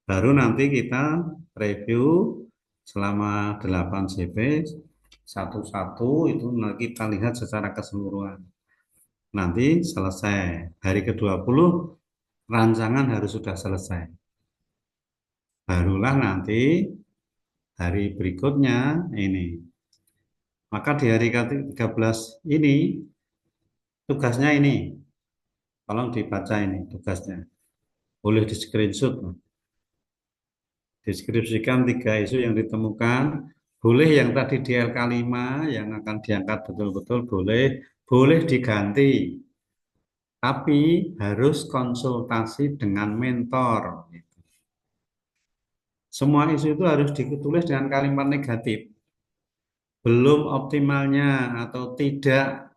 Baru nanti kita review selama 8 CP satu-satu itu nanti kita lihat secara keseluruhan. Nanti selesai hari ke-20 rancangan harus sudah selesai. Barulah nanti hari berikutnya ini. Maka di hari ke-13 ini tugasnya ini. Tolong dibaca ini tugasnya. Boleh di screenshot. Deskripsikan 3 isu yang ditemukan. Boleh yang tadi di LK5 yang akan diangkat betul-betul boleh diganti. Tapi harus konsultasi dengan mentor. Semua isu itu harus ditulis dengan kalimat negatif. Belum optimalnya atau tidak.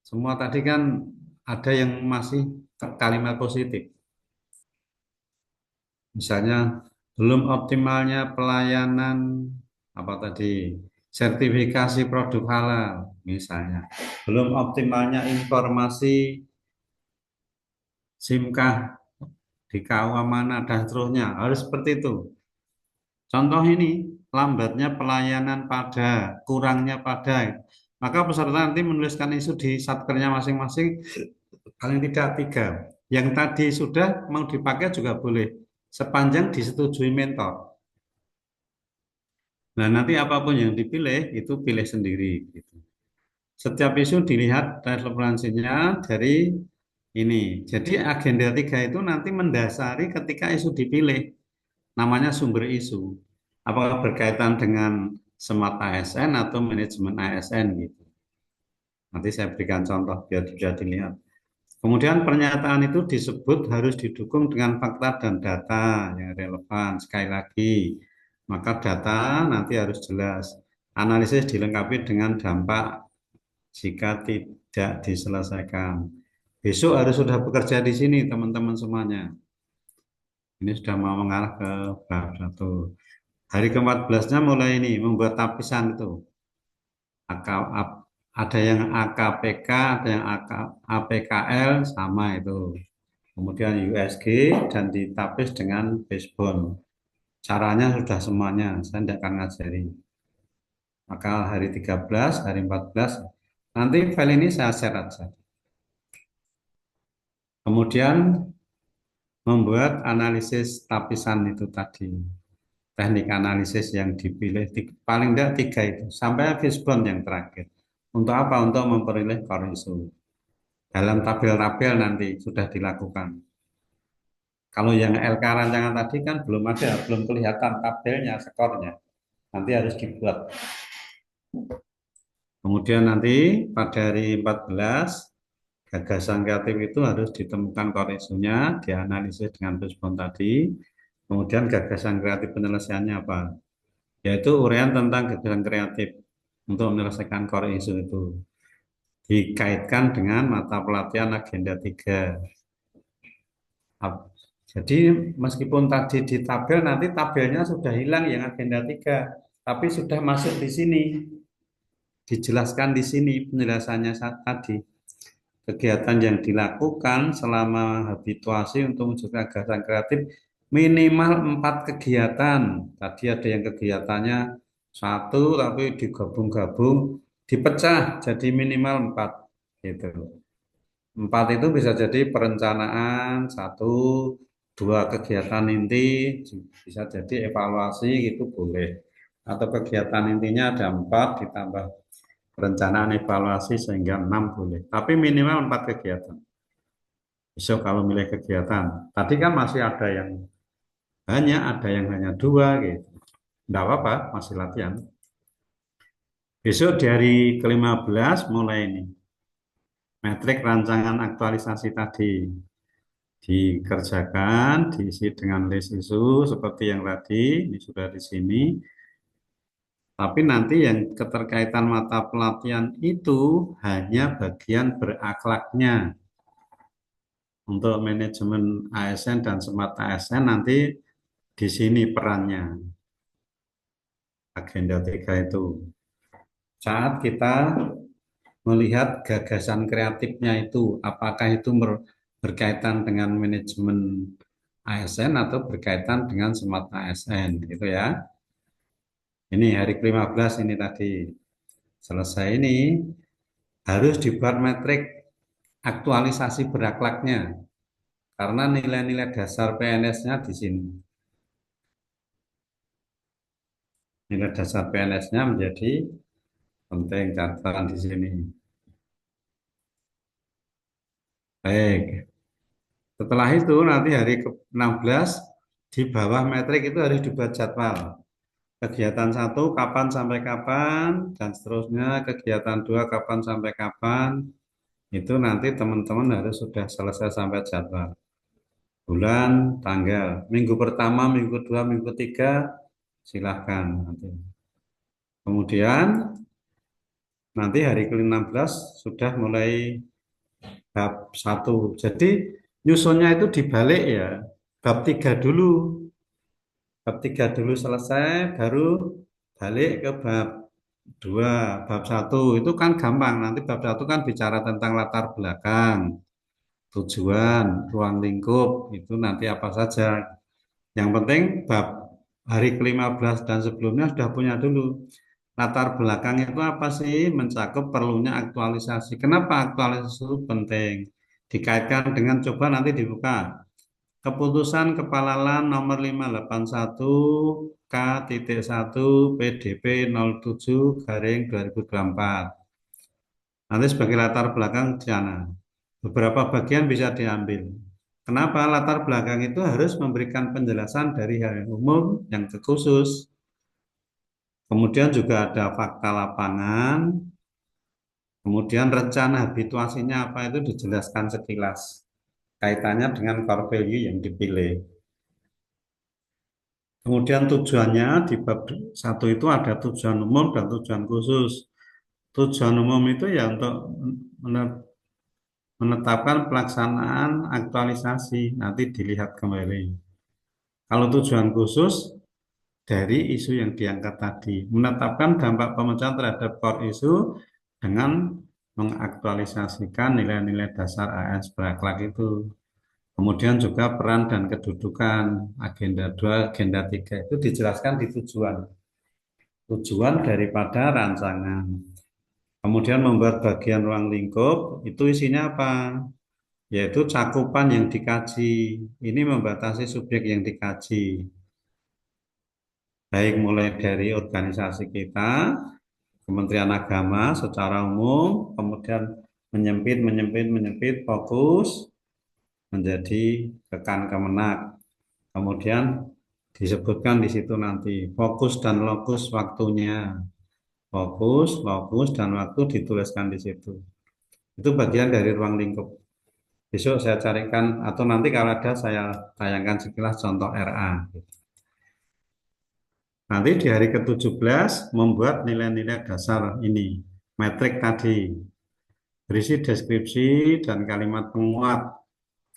Semua tadi kan ada yang masih kalimat positif. Misalnya belum optimalnya pelayanan sertifikasi produk halal misalnya. Belum optimalnya informasi SIMkah di KUA mana dan seterusnya harus seperti itu. Contoh ini lambatnya pelayanan pada, kurangnya pada. Maka peserta nanti menuliskan isu di satkernya masing-masing paling tidak 3. Yang tadi sudah mau dipakai juga boleh sepanjang disetujui mentor. Nah, nanti apapun yang dipilih itu pilih sendiri gitu. Setiap isu dilihat relevansinya dari ini. Jadi agenda 3 itu nanti mendasari ketika isu dipilih. Namanya sumber isu. Apakah berkaitan dengan smart ASN atau manajemen ASN gitu. Nanti saya berikan contoh biar bisa dilihat. Kemudian pernyataan itu disebut harus didukung dengan fakta dan data yang relevan. Sekali lagi, maka data nanti harus jelas. Analisis dilengkapi dengan dampak jika tidak diselesaikan. Besok harus sudah bekerja di sini teman-teman semuanya. Ini sudah mau mengarah ke bab 1. Hari ke-14-nya mulai ini membuat tapisan itu. Ada yang AKPK, ada yang APKL sama itu. Kemudian USG dan ditapis dengan baseball. Caranya sudah semuanya, saya tidak akan ngajari. Maka hari 13, hari 14, nanti file ini saya share aja. Kemudian membuat analisis tapisan itu tadi. Teknik analisis yang dipilih, paling tidak 3 itu. Sampai fishbone yang terakhir. Untuk apa? Untuk memperoleh core isu. Dalam tabel-tabel nanti sudah dilakukan. Kalau yang LK rancangan tadi kan belum ada, belum kelihatan tabelnya, skornya. Nanti harus dibuat. Kemudian nanti pada hari 14, gagasan kreatif itu harus ditemukan core isunya, dianalisis dengan respon tadi. Kemudian gagasan kreatif penyelesaiannya apa? Yaitu uraian tentang gagasan kreatif untuk menyelesaikan core isu itu. Dikaitkan dengan mata pelatihan agenda 3. Jadi meskipun tadi di tabel, nanti tabelnya sudah hilang yang agenda 3, tapi sudah masuk di sini. Dijelaskan di sini penjelasannya tadi. Kegiatan yang dilakukan selama habituasi untuk mewujudkan gagasan kreatif minimal 4 kegiatan. Tadi ada yang kegiatannya 1 tapi digabung-gabung, dipecah jadi minimal 4 gitu. 4 itu bisa jadi perencanaan 1, 2 kegiatan inti, bisa jadi evaluasi gitu boleh. Atau kegiatan intinya ada 4 ditambah perencanaan evaluasi sehingga 6 boleh. Tapi minimal 4 kegiatan. Besok kalau milih kegiatan, tadi kan masih ada yang banyak, ada yang hanya 2 gitu. Tidak apa-apa, masih latihan. Besok di hari ke-15 mulai ini. Metrik rancangan aktualisasi tadi dikerjakan, diisi dengan list isu seperti yang tadi, ini sudah di sini. Tapi nanti yang keterkaitan mata pelatihan itu hanya bagian berakhlaknya. Untuk manajemen ASN dan smart ASN nanti di sini perannya. Agenda 3 itu. Saat kita melihat gagasan kreatifnya itu, apakah itu berkaitan dengan manajemen ASN atau berkaitan dengan smart ASN, gitu ya. Ini hari ke-15 ini tadi. Selesai ini harus dibuat metrik aktualisasi berakhlaknya. Karena nilai-nilai dasar PNS-nya di sini. Nilai dasar PNS-nya menjadi penting catatan di sini. Baik. Setelah itu nanti hari ke-16 di bawah metrik itu harus dibuat jadwal. Kegiatan 1 kapan sampai kapan dan seterusnya, kegiatan 2 kapan sampai kapan. Itu nanti teman-teman harus sudah selesai sampai jadwal. Bulan, tanggal, minggu pertama, minggu kedua, minggu ketiga, silahkan nanti. Kemudian nanti hari ke-16 sudah mulai bab 1. Jadi nyusunnya itu dibalik ya. Bab 3 dulu. Bab 3 dulu selesai, baru balik ke bab 2. Bab 1 itu kan gampang. Nanti bab 1 kan bicara tentang latar belakang, tujuan, ruang lingkup, itu nanti apa saja. Yang penting bab hari ke-15 dan sebelumnya sudah punya dulu. Latar belakang itu apa sih? Mencakup perlunya aktualisasi. Kenapa aktualisasi itu penting? Dikaitkan dengan, coba nanti dibuka. Keputusan Kepala LAN nomor 581 K.1 PDP 07 garing 2024. Nanti sebagai latar belakang di sana. Beberapa bagian bisa diambil. Kenapa latar belakang itu harus memberikan penjelasan dari hal yang umum yang ke khusus. Kemudian juga ada fakta lapangan, kemudian rencana habituasinya apa itu dijelaskan sekilas. Kaitannya dengan core value yang dipilih. Kemudian tujuannya di bab 1 itu ada tujuan umum dan tujuan khusus. Tujuan umum itu ya untuk menetapkan pelaksanaan aktualisasi, nanti dilihat kembali. Kalau tujuan khusus dari isu yang diangkat tadi, menetapkan dampak pemecahan terhadap core isu dengan mengaktualisasikan nilai-nilai dasar AS berakhlak itu. Kemudian juga peran dan kedudukan, agenda 2, agenda 3 itu dijelaskan di tujuan. Tujuan daripada rancangan. Kemudian membuat bagian ruang lingkup, itu isinya apa? Yaitu cakupan yang dikaji. Ini membatasi subjek yang dikaji. Baik mulai dari organisasi kita, Kementerian Agama secara umum, kemudian menyempit, fokus menjadi rekan Kemenak. Kemudian disebutkan di situ nanti fokus dan lokus waktunya. Fokus, lokus, dan waktu dituliskan di situ. Itu bagian dari ruang lingkup. Besok saya carikan, atau nanti kalau ada saya tayangkan sekilas contoh RA. Nanti di hari ke-17 membuat nilai-nilai dasar ini. Metrik tadi. Berisi deskripsi dan kalimat penguat.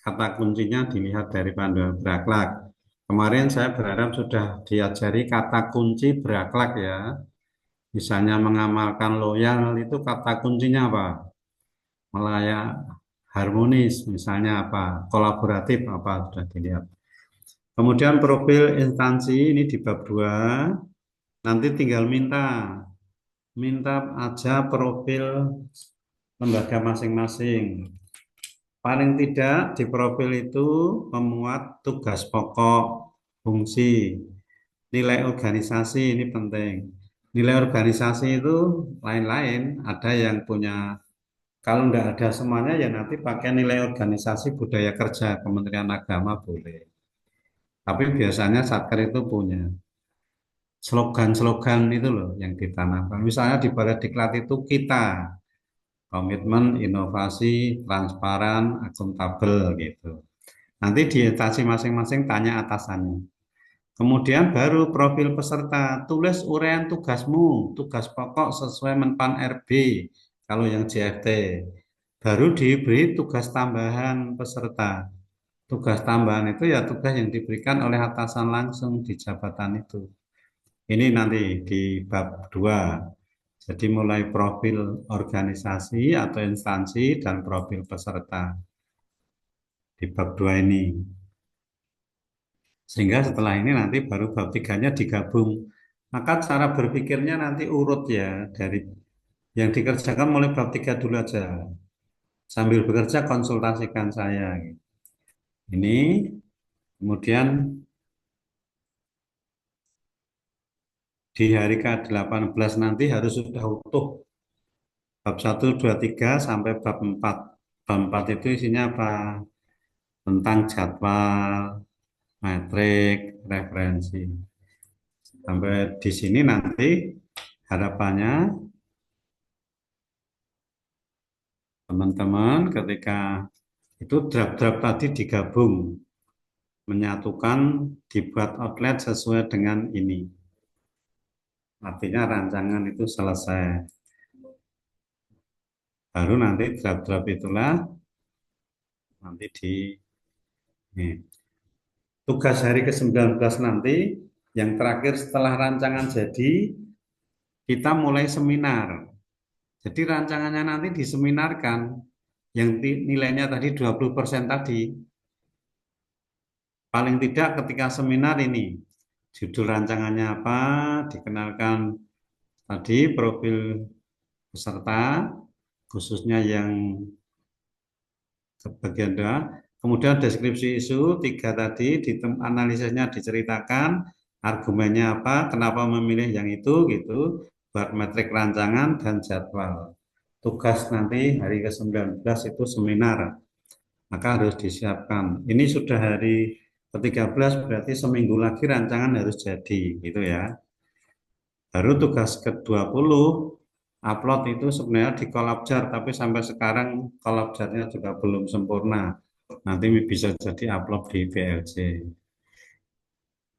Kata kuncinya dilihat dari panduan berakhlak. Kemarin saya berharap sudah diajari kata kunci berakhlak ya. Misalnya mengamalkan loyal itu kata kuncinya apa? Melayak harmonis misalnya apa? Kolaboratif apa sudah dilihat. Kemudian profil instansi ini di bab 2. Nanti tinggal minta aja profil lembaga masing-masing. Paling tidak di profil itu memuat tugas pokok, fungsi, nilai organisasi ini penting. Nilai organisasi itu lain-lain, ada yang punya, kalau enggak ada semuanya ya nanti pakai nilai organisasi budaya kerja Kementerian Agama boleh. Tapi biasanya Satker itu punya slogan-slogan itu loh yang ditanamkan. Misalnya di Baladiklat itu kita, komitmen, inovasi, transparan, akuntabel gitu. Nanti di instansi masing-masing tanya atasannya. Kemudian baru profil peserta, tulis uraian tugasmu, tugas pokok sesuai Menpan RB, kalau yang JFT. Baru diberi tugas tambahan peserta. Tugas tambahan itu ya tugas yang diberikan oleh atasan langsung di jabatan itu. Ini nanti di bab 2. Jadi mulai profil organisasi atau instansi dan profil peserta di bab 2 ini. Sehingga setelah ini nanti baru bab 3-nya digabung. Maka cara berpikirnya nanti urut ya, dari yang dikerjakan mulai bab 3 dulu aja. Sambil bekerja konsultasikan saya. Ini kemudian di hari ke-18 nanti harus sudah utuh. Bab 1, 2, 3 sampai bab 4. Bab 4 itu isinya apa? Tentang jadwal, metrik, referensi. Sampai di sini nanti harapannya teman-teman ketika itu draft-draft tadi digabung, menyatukan, dibuat outlet sesuai dengan ini. Artinya rancangan itu selesai. Baru nanti draft-draft itulah nanti di ini. Tugas hari ke-19 nanti yang terakhir setelah rancangan jadi kita mulai seminar. Jadi rancangannya nanti diseminarkan. yang nilainya tadi 20% tadi. Paling tidak ketika seminar ini, judul rancangannya apa, dikenalkan tadi profil peserta, khususnya yang bagian doa. Kemudian deskripsi isu, 3 tadi, analisisnya diceritakan, argumennya apa, kenapa memilih yang itu, gitu, buat metrik rancangan dan jadwal. Tugas nanti hari ke-19 itu seminar, maka harus disiapkan. Ini sudah hari ke-13, berarti seminggu lagi rancangan harus jadi, gitu ya. Baru tugas ke-20, upload itu sebenarnya di Collabjar, tapi sampai sekarang Collabjarnya juga belum sempurna. Nanti bisa jadi upload di PLC.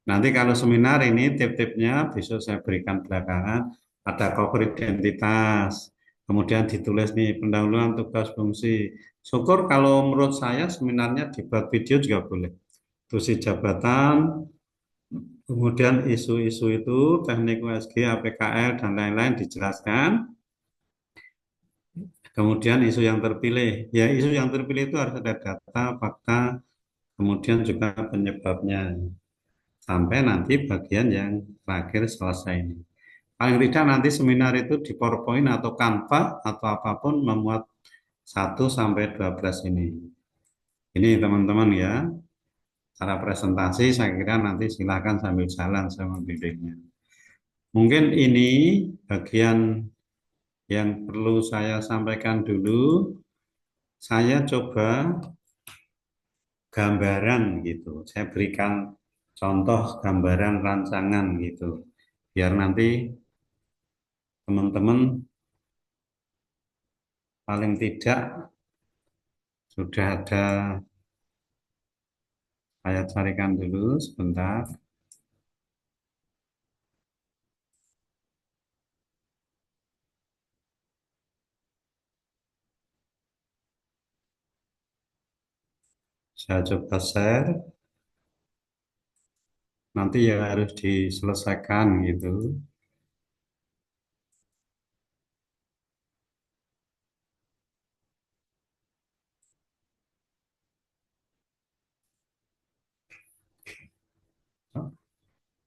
Nanti kalau seminar ini tip-tipnya besok saya berikan belakangan, ada cover identitas, kemudian ditulis nih pendahuluan tugas fungsi. Syukur kalau menurut saya seminarnya dibuat video juga boleh. Tusi jabatan, kemudian isu-isu itu, teknik USG, APKL, dan lain-lain dijelaskan. Kemudian isu yang terpilih, ya isu yang terpilih itu harus ada data, fakta, kemudian juga penyebabnya. Sampai nanti bagian yang terakhir selesai ini. Paling tidak nanti seminar itu di PowerPoint atau Canva atau apapun memuat 1 sampai 12 ini. Ini teman-teman ya, cara presentasi saya kira nanti silakan sambil jalan sama bimbingnya. Mungkin ini bagian yang perlu saya sampaikan dulu. Saya coba gambaran gitu. Saya berikan contoh gambaran rancangan gitu. Biar nanti teman-teman paling tidak sudah ada, saya carikan dulu sebentar. Saya coba share. Nanti ya harus diselesaikan gitu.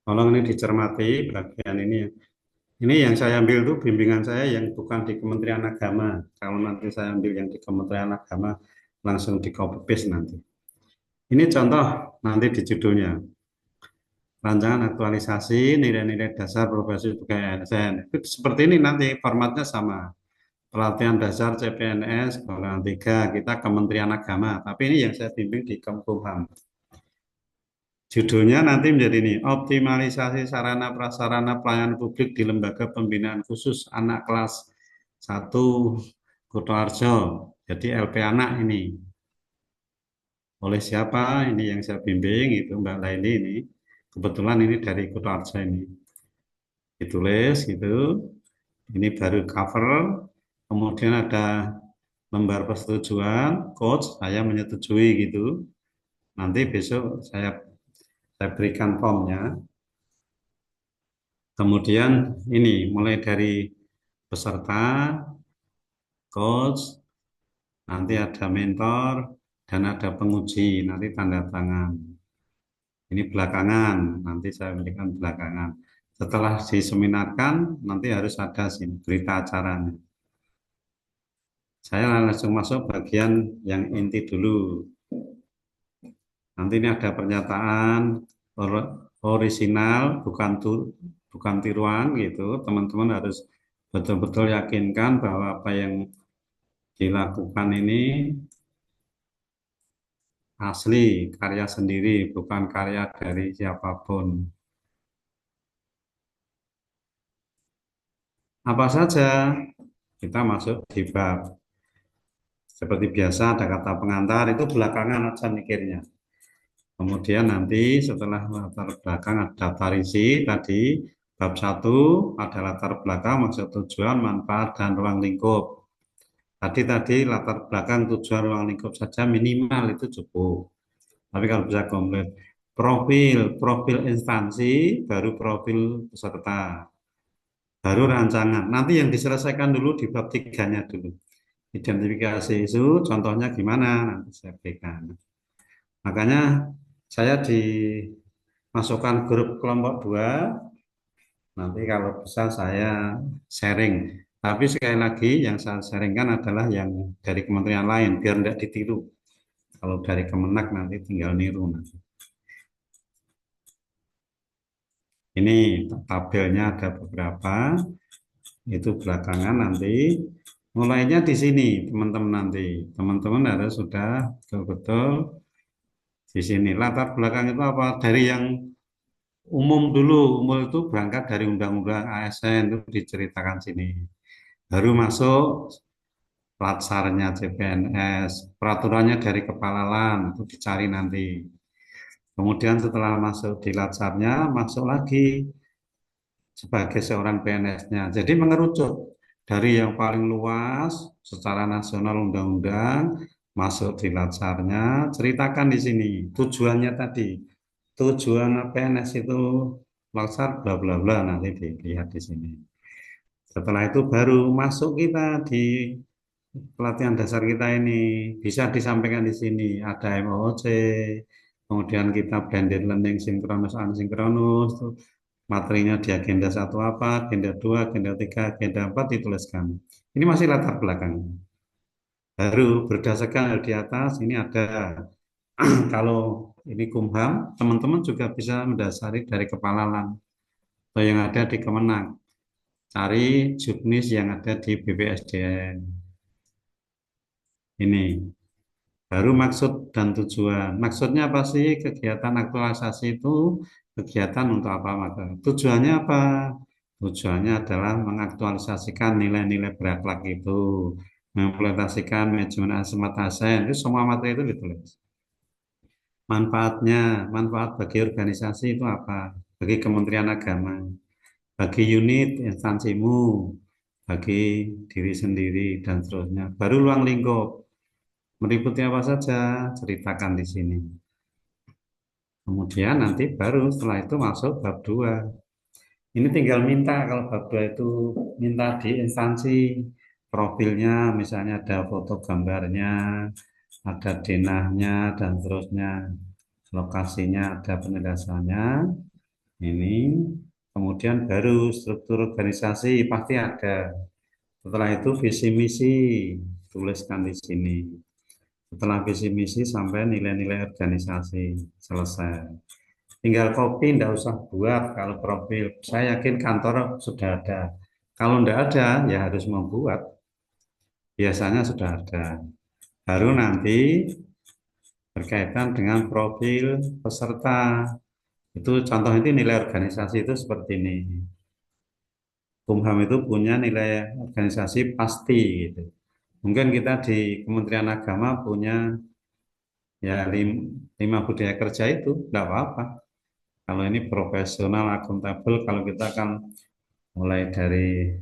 Tolong ini dicermati bagian ini. Ini yang saya ambil tuh bimbingan saya yang bukan di Kementerian Agama. Kalau nanti saya ambil yang di Kementerian Agama langsung di copy paste nanti. Ini contoh nanti di judulnya. Rancangan aktualisasi nilai-nilai dasar profesi pegawai ASN. Itu seperti ini nanti formatnya sama. Pelatihan dasar CPNS golongan 3 kita Kementerian Agama. Tapi ini yang saya bimbing di Kemkumham. Judulnya nanti menjadi ini, optimalisasi sarana prasarana pelayanan publik di lembaga pembinaan khusus anak kelas 1 Kutoarjo. Jadi LP anak ini. Oleh siapa? Ini yang saya bimbing, itu Mbak Laili ini. Kebetulan ini dari Kutoarjo ini. Ditulis gitu. Ini baru cover. Kemudian ada lembar persetujuan, coach, saya menyetujui gitu. Nanti besok saya berikan formnya. Kemudian ini mulai dari peserta, coach, nanti ada mentor, dan ada penguji, nanti tanda tangan. Ini belakangan, nanti saya berikan belakangan. Setelah diseminarkan, nanti harus ada berita acaranya. Saya langsung masuk bagian yang inti dulu. Nanti ini ada pernyataan orisinal, bukan tiruan gitu. Teman-teman harus betul-betul yakinkan bahwa apa yang dilakukan ini asli, karya sendiri, bukan karya dari siapapun. Apa saja? Kita masuk di bab. Seperti biasa ada kata pengantar, itu belakangan aja mikirnya. Kemudian nanti setelah latar belakang ada daftar isi tadi, bab 1 ada latar belakang, maksud tujuan, manfaat, dan ruang lingkup. Tadi latar belakang, tujuan, ruang lingkup saja minimal itu cukup. Tapi kalau bisa komplit, profil instansi, baru profil peserta, baru rancangan. Nanti yang diselesaikan dulu di bab 3-nya dulu. identifikasi isu, contohnya gimana nanti saya berikan. Makanya saya dimasukkan grup kelompok 2, nanti kalau bisa saya sharing. Tapi sekali lagi yang saya sharingkan adalah yang dari kementerian lain, biar tidak ditiru. Kalau dari Kemenak nanti tinggal niru nanti. Ini tabelnya ada beberapa, itu belakangan nanti. Mulainya di sini, teman-teman nanti. Teman-teman harus sudah betul-betul di sini. Latar belakang itu apa? Dari yang umum dulu. Umum itu berangkat dari Undang-Undang ASN itu diceritakan sini. Baru masuk latsarnya CPNS, peraturannya dari Kepala LAN itu dicari nanti. Kemudian setelah masuk di latsarnya, masuk lagi sebagai seorang PNS-nya. Jadi mengerucut dari yang paling luas secara nasional undang-undang masuk di latsarnya, ceritakan di sini tujuannya tadi. Tujuan PNS itu latsar bla bla bla nanti dilihat di sini. Setelah itu baru masuk kita di pelatihan dasar kita ini bisa disampaikan di sini ada MOOC, kemudian kita blended learning sinkronus asinkronus, materinya di agenda 1 apa, agenda 2, agenda 3, agenda 4 dituliskan. Ini masih latar belakang. Baru berdasarkan hal di atas ini ada kalau ini Kumham, teman-teman juga bisa mendasari dari Kepala LAN atau yang ada di Kemenang. Cari juknis yang ada di BPSDM. Ini baru maksud dan tujuan. Maksudnya apa sih kegiatan aktualisasi itu? Kegiatan untuk apa, maka? Tujuannya apa? Tujuannya adalah mengaktualisasikan nilai-nilai berakhlak itu, mengimplementasikan manajemen asmat ASN. Itu semua materi itu ditulis. Manfaatnya, manfaat bagi organisasi itu apa? Bagi Kementerian Agama, bagi unit instansimu, bagi diri sendiri dan seterusnya. Baru ruang lingkup. Meliputi apa saja, ceritakan di sini. Kemudian nanti baru setelah itu masuk bab 2. Ini tinggal minta, kalau bab 2 itu minta di instansi profilnya, misalnya ada foto gambarnya, ada denahnya, dan seterusnya. Lokasinya ada penjelasannya. Ini kemudian baru struktur organisasi pasti ada. Setelah itu visi misi tuliskan di sini. Setelah visi misi sampai nilai-nilai organisasi selesai. Tinggal copy, tidak usah buat kalau profil. Saya yakin kantor sudah ada. Kalau tidak ada, ya harus membuat. Biasanya sudah ada. Baru nanti berkaitan dengan profil peserta. Itu contoh itu nilai organisasi itu seperti ini. Kumham itu punya nilai organisasi pasti gitu. Mungkin kita di Kementerian Agama punya ya 5 budaya kerja itu tidak apa-apa. Kalau ini profesional, akuntabel, kalau kita kan mulai dari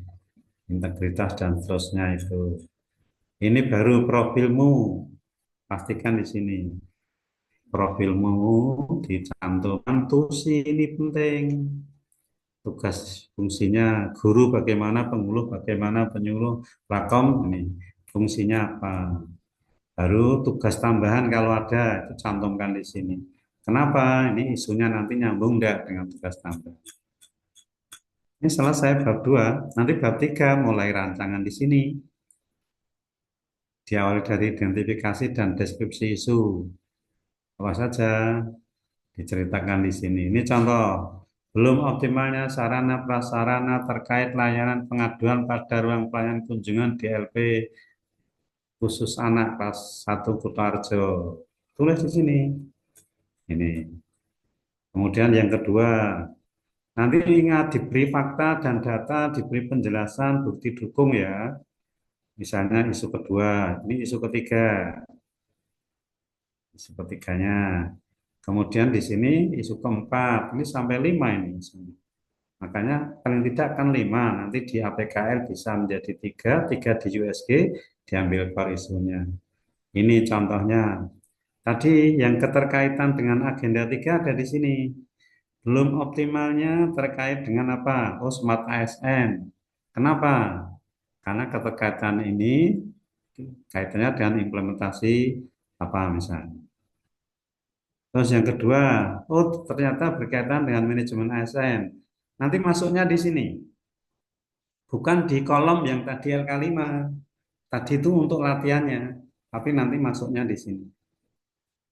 integritas dan seterusnya itu. Ini baru profilmu, pastikan di sini. Profilmu dicantumkan tusi ini penting. Tugas fungsinya guru bagaimana, penguluh bagaimana, penyuluh, lakom ini fungsinya apa. Baru tugas tambahan kalau ada itu cantumkan di sini. Kenapa? Ini isunya nanti nyambung enggak dengan tugas tambahan. Ini selesai bab 2, nanti bab 3 mulai rancangan di sini. Diawali dari identifikasi dan deskripsi isu. Apa saja diceritakan di sini. Ini contoh, belum optimalnya sarana prasarana terkait layanan pengaduan pada ruang pelayanan kunjungan DLP khusus anak kelas 1 Kutoarjo. Tulis di sini. Ini. Kemudian yang kedua, nanti ingat diberi fakta dan data, diberi penjelasan, bukti dukung ya. Misalnya isu kedua, ini isu ketiga. Isu ketiganya. Kemudian di sini isu keempat, ini sampai 5 ini. Makanya paling tidak kan 5, nanti di APKL bisa menjadi 3, 3 di USG, diambil per isunya. Ini contohnya. Tadi yang keterkaitan dengan agenda 3 ada di sini. Belum optimalnya terkait dengan apa? Oh, Smart ASN. Kenapa? Karena keterkaitan ini kaitannya dengan implementasi apa misalnya. Terus yang kedua, oh ternyata berkaitan dengan manajemen ASN. Nanti masuknya di sini, bukan di kolom yang tadi L5. Tadi itu untuk latihannya, tapi nanti masuknya di sini.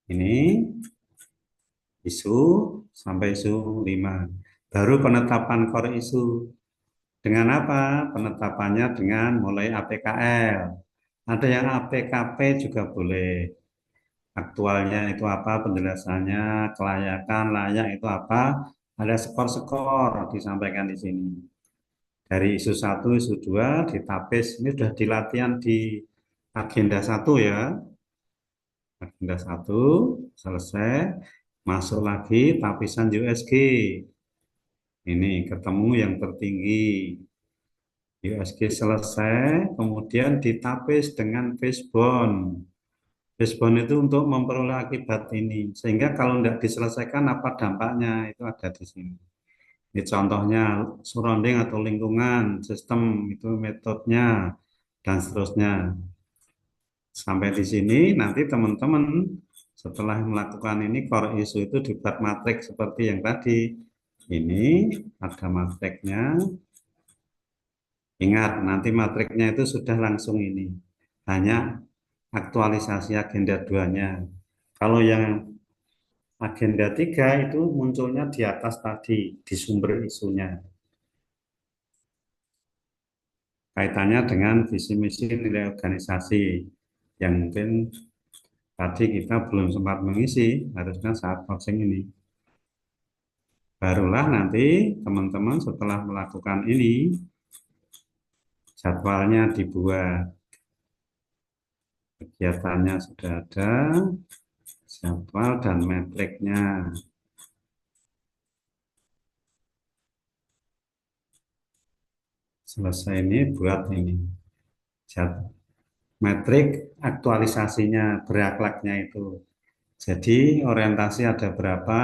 Ini isu sampai isu 5. Baru penetapan core isu. Dengan apa? Penetapannya dengan mulai APKL. Ada yang APKP juga boleh. Aktualnya itu apa? Penjelasannya, kelayakan, layak itu apa? Ada skor-skor disampaikan di sini. Dari isu 1, isu 2, ditapis. Ini sudah dilatihan di agenda 1 ya. Agenda 1 selesai. Masuk lagi tapisan USG. Ini ketemu yang tertinggi. USG selesai, kemudian ditapis dengan Fishbone. Fishbone itu untuk memperoleh akibat ini. Sehingga kalau tidak diselesaikan apa dampaknya, itu ada di sini. Ini contohnya surrounding atau lingkungan, sistem, itu metodenya, dan seterusnya. Sampai di sini, nanti teman-teman setelah melakukan ini, core issue itu dibuat matriks seperti yang tadi. Ini ada matriksnya. Ingat, nanti matriknya itu sudah langsung ini. Hanya aktualisasi agenda 2-nya. Kalau yang agenda 3 itu munculnya di atas tadi, di sumber isunya. Kaitannya dengan visi misi nilai organisasi. Yang mungkin tadi kita belum sempat mengisi, harusnya saat coaching ini. Barulah nanti teman-teman setelah melakukan ini, jadwalnya dibuat. Kegiatannya sudah ada, jadwal dan metriknya. Selesai ini buat ini. Metrik aktualisasinya, berakhlaknya itu. Jadi orientasi ada berapa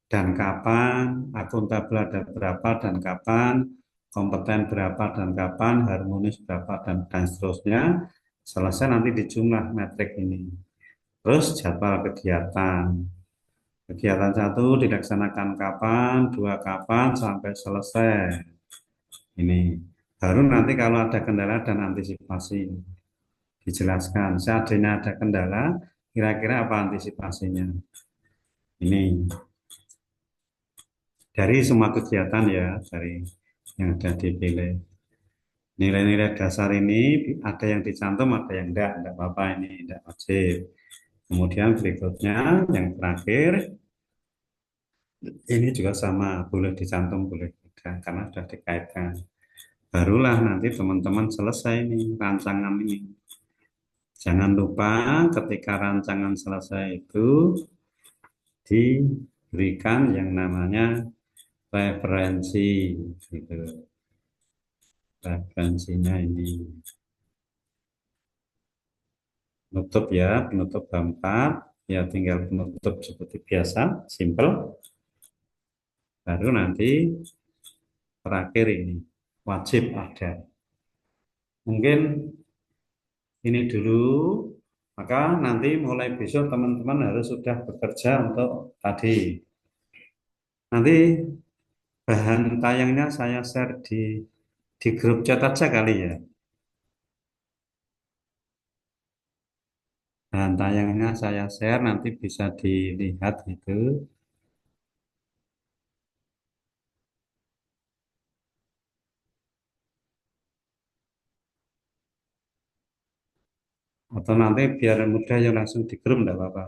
dan kapan, akuntabel ada berapa dan kapan, kompeten berapa dan kapan, harmonis berapa dan seterusnya. Selesai nanti dijumlah metrik ini. Terus jadwal kegiatan. Kegiatan 1 dilaksanakan kapan, 2 kapan, sampai selesai. Ini. Baru nanti kalau ada kendala dan antisipasi. Dijelaskan. Seandainya ada kendala, kira-kira apa antisipasinya? Ini. Dari semua kegiatan ya, dari yang ada dipilih. Nilai-nilai dasar ini ada yang dicantum, ada yang enggak apa-apa ini, enggak wajib. Kemudian berikutnya, yang terakhir, ini juga sama, boleh dicantum, boleh tidak, karena sudah dikaitkan. Barulah nanti teman-teman selesai nih rancangan ini. Jangan lupa ketika rancangan selesai itu diberikan yang namanya referensi, gitu. Referensinya ini. Penutup ya, penutup keempat, ya tinggal penutup seperti biasa, simple. Baru nanti terakhir ini wajib ada. Mungkin ini dulu, maka nanti mulai besok teman-teman harus sudah bekerja untuk tadi. Nanti bahan tayangnya saya share di grup chat aja kali ya. Bahan tayangnya saya share, nanti bisa dilihat itu. Atau nanti biar mudah ya langsung di grup, enggak apa-apa.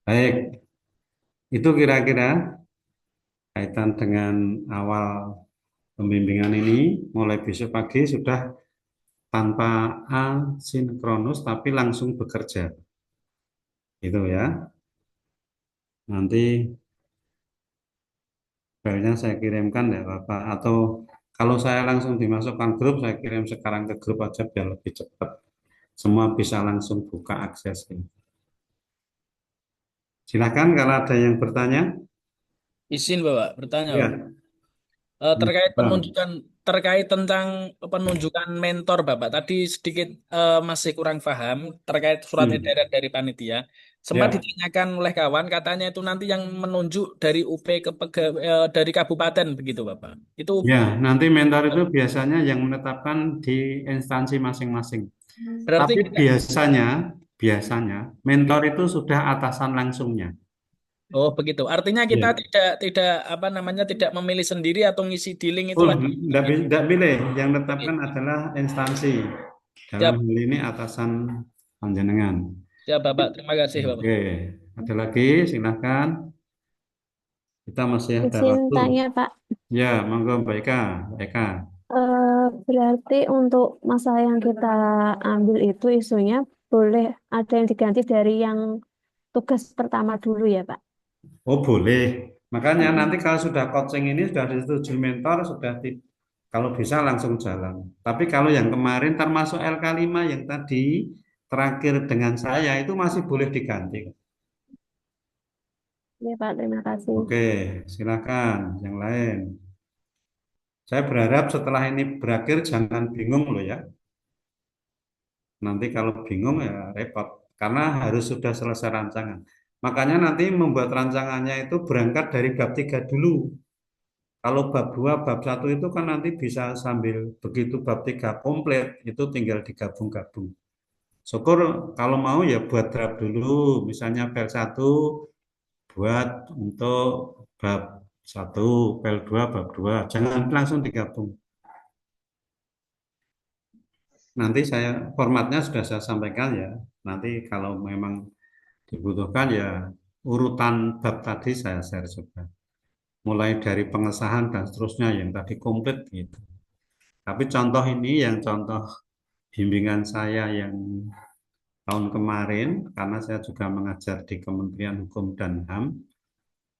Baik, itu kira-kira kaitan dengan awal pembimbingan ini. Mulai besok pagi sudah tanpa asinkronus tapi langsung bekerja. Itu ya. Nanti filenya saya kirimkan ya Bapak. Atau kalau saya langsung dimasukkan grup, saya kirim sekarang ke grup aja biar lebih cepat. Semua bisa langsung buka akses ini. Silakan kalau ada yang bertanya. Izin Bapak, bertanya Ya, Pak. terkait Betul. terkait tentang penunjukan mentor Bapak tadi sedikit masih kurang paham terkait surat Hmm. edaran dari panitia. Sempat Ya, ditanyakan oleh kawan katanya itu nanti yang menunjuk dari UP ke dari kabupaten begitu Bapak. Itu ya, nanti mentor itu biasanya yang menetapkan di instansi masing-masing. berarti Tapi kita biasanya mentor itu sudah atasan langsungnya. oh begitu. Artinya kita Ya. tidak tidak apa namanya tidak memilih sendiri atau ngisi di link itu Oh, lagi. enggak pilih. Yang menetapkan adalah instansi. Dalam Siap, hal ini atasan panjenengan. siap Bapak. Terima kasih Bapak. Oke, ada lagi, silahkan. Kita masih ada Izin waktu. tanya, Pak. Ya, monggo Mbak Eka. Mbak Eka. Berarti untuk masalah yang kita ambil itu isunya boleh ada yang diganti dari yang tugas pertama dulu ya, Pak? Oh, boleh. Makanya nanti Mm-mm. kalau sudah coaching ini sudah disetujui mentor, kalau bisa langsung jalan. Tapi kalau yang kemarin termasuk LK5 yang tadi terakhir dengan saya itu masih boleh diganti. Ya, Pak. Terima kasih. Oke, silakan yang lain. Saya berharap setelah ini berakhir jangan bingung loh ya. Nanti kalau bingung ya repot karena harus sudah selesai rancangan. Makanya nanti membuat rancangannya itu berangkat dari bab 3 dulu. Kalau bab 2 bab 1 itu kan nanti bisa sambil begitu bab 3 komplit itu tinggal digabung-gabung. Syukur kalau mau ya buat draft dulu, misalnya file 1 buat untuk bab 1, file 2 bab 2. Jangan langsung digabung. Nanti formatnya sudah saya sampaikan ya. Nanti kalau memang dibutuhkan ya urutan bab tadi saya share juga. Mulai dari pengesahan dan seterusnya yang tadi komplit gitu. Tapi contoh ini yang contoh bimbingan saya yang tahun kemarin, karena saya juga mengajar di Kementerian Hukum dan HAM,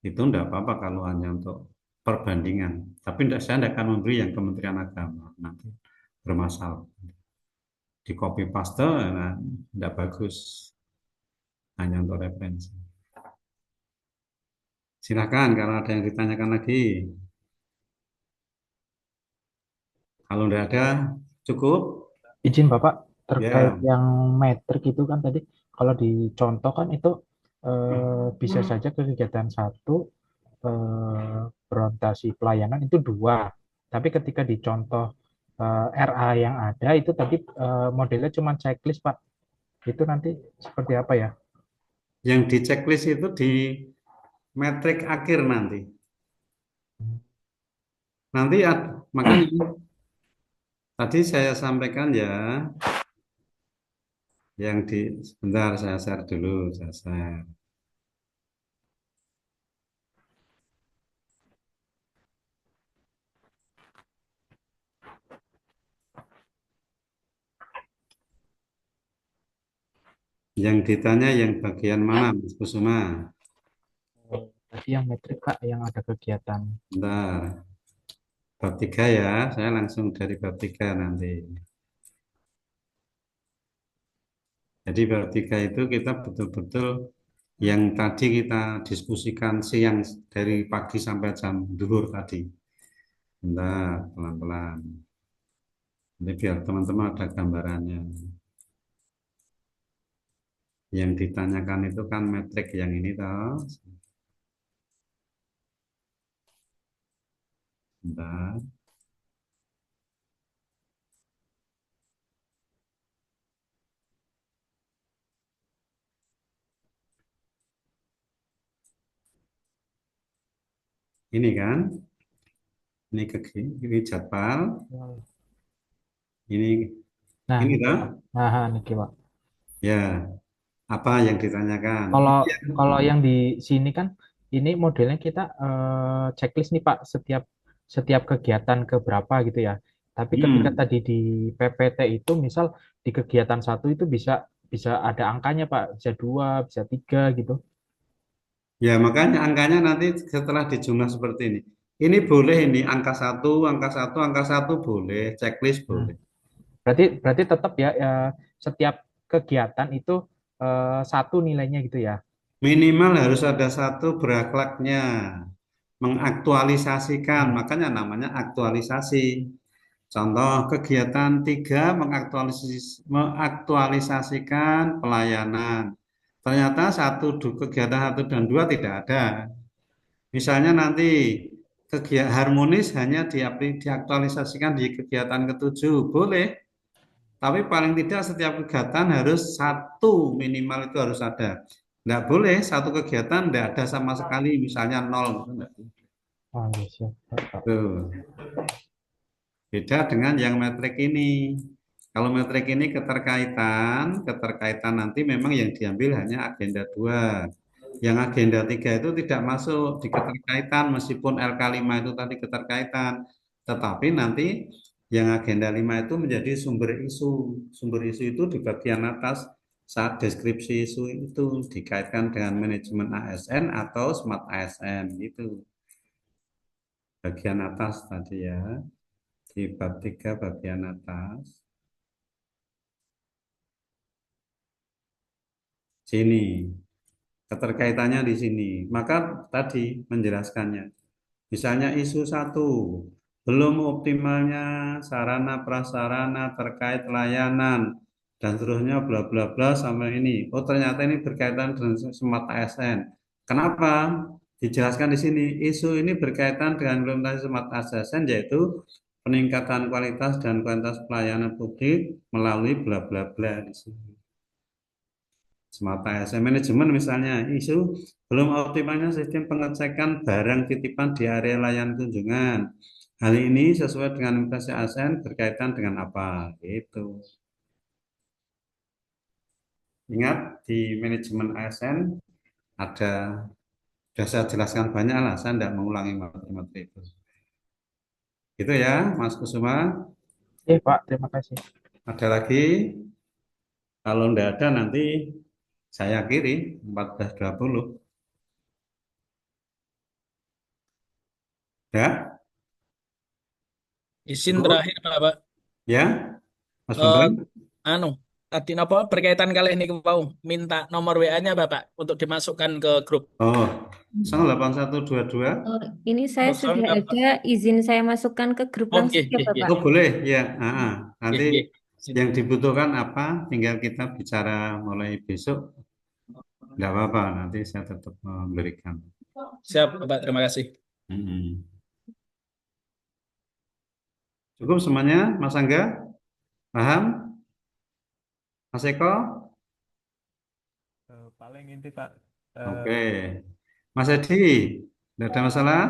itu enggak apa-apa kalau hanya untuk perbandingan. Tapi saya tidak akan memberi yang Kementerian Agama, nanti bermasalah. Di copy paste, nah, enggak bagus, hanya untuk referensi. Silakan kalau ada yang ditanyakan lagi. Kalau enggak ada, cukup. Izin Bapak, terkait Ya, yang metrik itu kan tadi, kalau dicontohkan itu bisa saja kegiatan satu berorientasi pelayanan itu dua. Tapi ketika dicontoh RA yang ada itu tadi modelnya cuma checklist Pak. Itu nanti seperti apa ya? yang di checklist itu di metrik akhir nanti. Nanti makanya tadi saya sampaikan ya, yang di sebentar saya share dulu, saya share. Yang ditanya yang bagian mana, Mas Kusuma? Tadi yang metrik Pak, yang ada kegiatan. Bentar, bab 3 ya, saya langsung dari bab 3 nanti. Jadi bab 3 itu kita betul-betul yang tadi kita diskusikan siang dari pagi sampai jam duhur tadi. Bentar, pelan-pelan. Nanti biar teman-teman ada gambarannya. Yang ditanyakan itu kan metrik yang ini toh. Bentar. Ini kan, ini jadwal, ini Nah, ini niki toh. Pak. Nah, niki Pak. Ya, apa yang ditanyakan? Kalau kalau yang di sini kan ini modelnya kita checklist nih Pak, setiap setiap kegiatan ke berapa gitu ya. Tapi ketika Hmm. tadi di PPT itu misal di kegiatan satu itu bisa bisa ada angkanya Pak, bisa dua, bisa tiga gitu. Ya, makanya angkanya nanti setelah dijumlah seperti ini. Ini boleh ini angka satu, angka satu, angka satu boleh, checklist Hmm. boleh. Berarti berarti tetap ya, setiap kegiatan itu satu nilainya gitu ya. Minimal harus ada satu berakhlaknya. mengaktualisasikan, makanya namanya aktualisasi. Contoh kegiatan 3 mengaktualisasikan pelayanan. Ternyata kegiatan 1 dan 2 tidak ada. Misalnya nanti kegiatan harmonis hanya diaktualisasikan di kegiatan ke-7, boleh. Tapi paling tidak setiap kegiatan harus satu minimal itu harus ada. Tidak boleh satu kegiatan tidak ada sama sekali, misalnya 0. Oh, iya, siap, Pak. Tuh. Beda dengan yang metrik ini. Kalau metrik ini keterkaitan nanti memang yang diambil hanya agenda 2. Yang agenda 3 itu tidak masuk di keterkaitan meskipun LK5 itu tadi keterkaitan. Tetapi nanti yang agenda 5 itu menjadi sumber isu. Sumber isu itu di bagian atas saat deskripsi isu itu dikaitkan dengan manajemen ASN atau smart ASN gitu. Bagian atas tadi ya. Di bab 3 bagian atas. Sini. Keterkaitannya di sini. Maka tadi menjelaskannya. Misalnya isu 1, belum optimalnya sarana prasarana terkait layanan dan seterusnya bla bla bla sampai ini. Oh, ternyata ini berkaitan dengan smart ASN. Kenapa? Dijelaskan di sini. Isu ini berkaitan dengan implementasi smart ASN yaitu peningkatan kualitas dan kuantitas pelayanan publik melalui bla bla bla di sini. Smart ASN manajemen misalnya isu belum optimalnya sistem pengecekan barang titipan di area layanan kunjungan. Hal ini sesuai dengan implementasi ASN berkaitan dengan apa? Itu. Ingat di manajemen ASN ada, sudah saya jelaskan banyak lah, saya tidak mengulangi materi itu. Itu ya, Mas Kusuma. Oke, Pak, terima kasih. Ada lagi? Kalau tidak ada nanti saya akhiri 14.20. Ya, Izin cukup? terakhir Bapak. Ya, Mas Eh, Bambang. anu, tadi apa berkaitan kali ini mau minta nomor WA-nya Bapak untuk dimasukkan ke grup. Oh, 08122. Oh, ini saya Oh, sudah sorry, Bapak. ada, izin saya masukkan ke grup Oke, langsung ya oke, oke. Bapak. Oh, boleh ya. Nanti Oke, oke. Sip. yang dibutuhkan apa? Tinggal kita bicara mulai besok. Tidak apa-apa, nanti saya tetap memberikan. Siap, Bapak. Terima kasih. Mm-mm. Cukup semuanya, Mas Angga? Paham? Mas Eko? Paling inti Pak, Oke. Mas Edi, tidak ada masalah?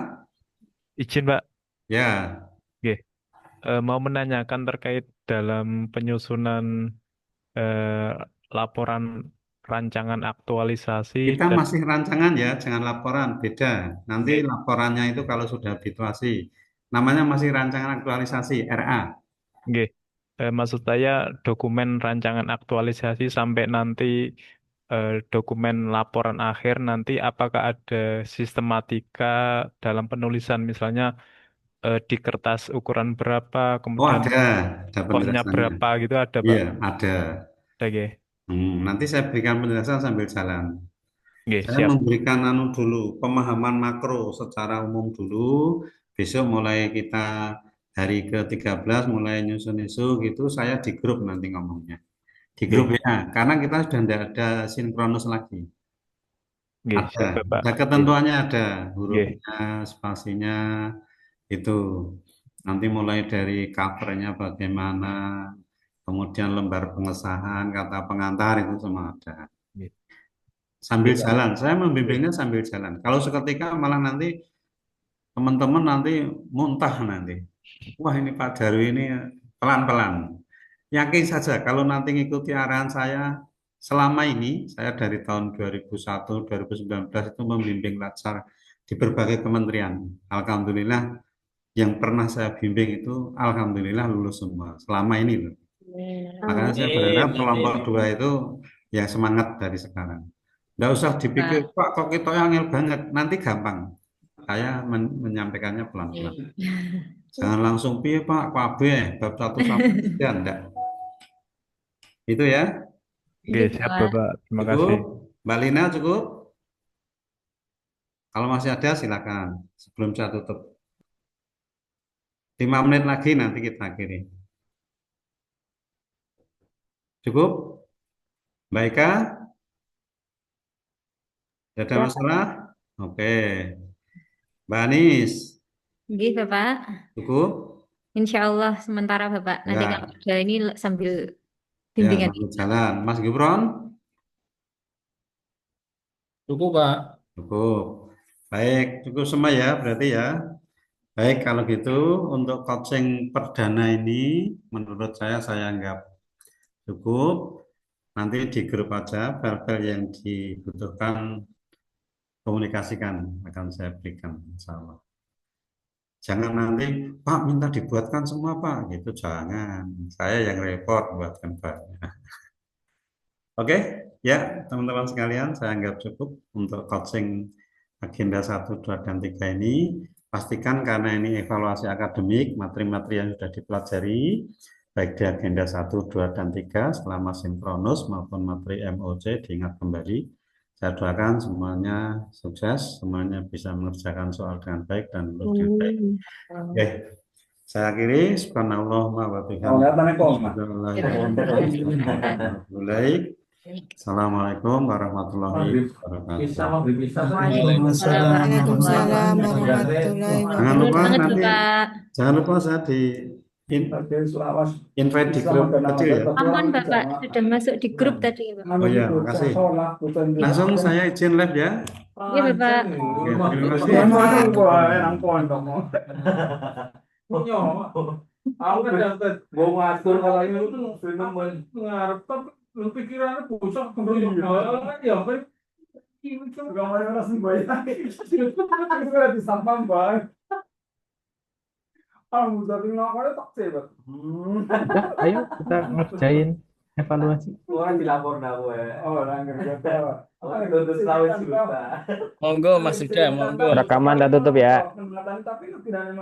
izin Pak, Ya, Oke. Mau menanyakan terkait dalam penyusunan eh, laporan rancangan aktualisasi kita dan masih rancangan ya, jangan laporan, beda. Nanti Oke. laporannya itu kalau sudah habituasi. Namanya masih rancangan aktualisasi, RA. Oke. Maksud saya dokumen rancangan aktualisasi sampai nanti dokumen laporan akhir nanti apakah ada sistematika dalam penulisan misalnya di kertas ukuran berapa, Oh, kemudian ada fontnya penjelasannya. berapa gitu ada Pak. Iya, ada. Oke. Nanti saya berikan penjelasan sambil jalan. Oke, Saya siap. memberikan dulu, pemahaman makro secara umum dulu. Besok mulai kita hari ke-13 mulai nyusun isu gitu, saya di grup nanti ngomongnya. Di grup Oke. ya, karena kita sudah tidak ada sinkronus lagi. Oke, Ada, siap Bapak. ada Oke. ketentuannya ada, Oke. hurufnya, spasinya, itu. Nanti mulai dari covernya bagaimana, kemudian lembar pengesahan, kata pengantar itu semua ada. Oke. Sambil Oke, Pak. jalan, saya Oke. membimbingnya sambil jalan. Kalau seketika malah nanti teman-teman nanti muntah nanti. Wah ini Pak Darwi ini pelan-pelan. Yakin saja kalau nanti ngikuti arahan saya selama ini, saya dari tahun 2001, 2019 itu membimbing latsar di berbagai kementerian. Alhamdulillah yang pernah saya bimbing itu Alhamdulillah lulus semua selama ini loh. Makanya saya berharap Amin, kelompok amin. 2 itu yang semangat dari sekarang. Nggak usah dipikir, Pak. Pak kok kita angel banget, nanti gampang. Saya menyampaikannya pelan-pelan. Jangan langsung, piye Pak, kabeh, bab 1 sampai 3, enggak. Itu ya, Oke, Iya siap Pak. Bapak. Terima cukup. kasih. Mbak Lina cukup? Kalau masih ada silakan sebelum saya tutup. 5 menit lagi nanti kita akhiri. Cukup? Baik, Kak? Tidak ada Ya, masalah? Oke. Mbak Anis, Nggih, Bapak. cukup? Insya Allah sementara Bapak. Nanti kalau Ya, udah ini sambil ya, bimbingan. lanjut jalan. Mas Gibron? Cukup, Pak. Cukup. Baik, cukup semua ya berarti ya. Baik, kalau gitu untuk coaching perdana ini menurut saya anggap cukup. Nanti di grup aja file-file yang dibutuhkan komunikasikan akan saya berikan insya Allah. Jangan nanti Pak minta dibuatkan semua Pak gitu, jangan. Saya yang repot buatkan Pak. Oke, ya teman-teman sekalian, saya anggap cukup untuk coaching agenda 1, 2, dan 3 ini. Pastikan karena ini evaluasi akademik, materi-materi yang sudah dipelajari, baik di agenda 1, 2, dan 3 selama sinkronus maupun materi MOC diingat kembali. Saya doakan semuanya sukses, semuanya bisa mengerjakan soal dengan baik dan lulus dengan baik. amin. Oke, saya akhiri. Subhanallah wa bihamdihi. Assalamualaikum warahmatullahi wabarakatuh. Waalaikumsalam warahmatullahi Jangan lupa Banget, nanti, Bapak. jangan lupa saya di invite di grup kecil ya. Ampun, Bapak. Sudah masuk di grup tadi, Bapak. Oh ya, makasih. Langsung saya izin live ya. Iya, Bapak. Oke, terima kasih. Aku kan dapat mau ngatur kalau ini tuh film ngarep tapi lu pikirannya bocah kemudian ya apa ini kan gambar orang sih banyak itu lagi sampah banget kamu jadi ngapain tak sih Udah, ayo kita ngerjain evaluasi. orang dilapor dah gue orang kerja orang tuntut sawit juga Monggo Mas Yuda, monggo. Rekaman udah tutup ya. tapi lu tidak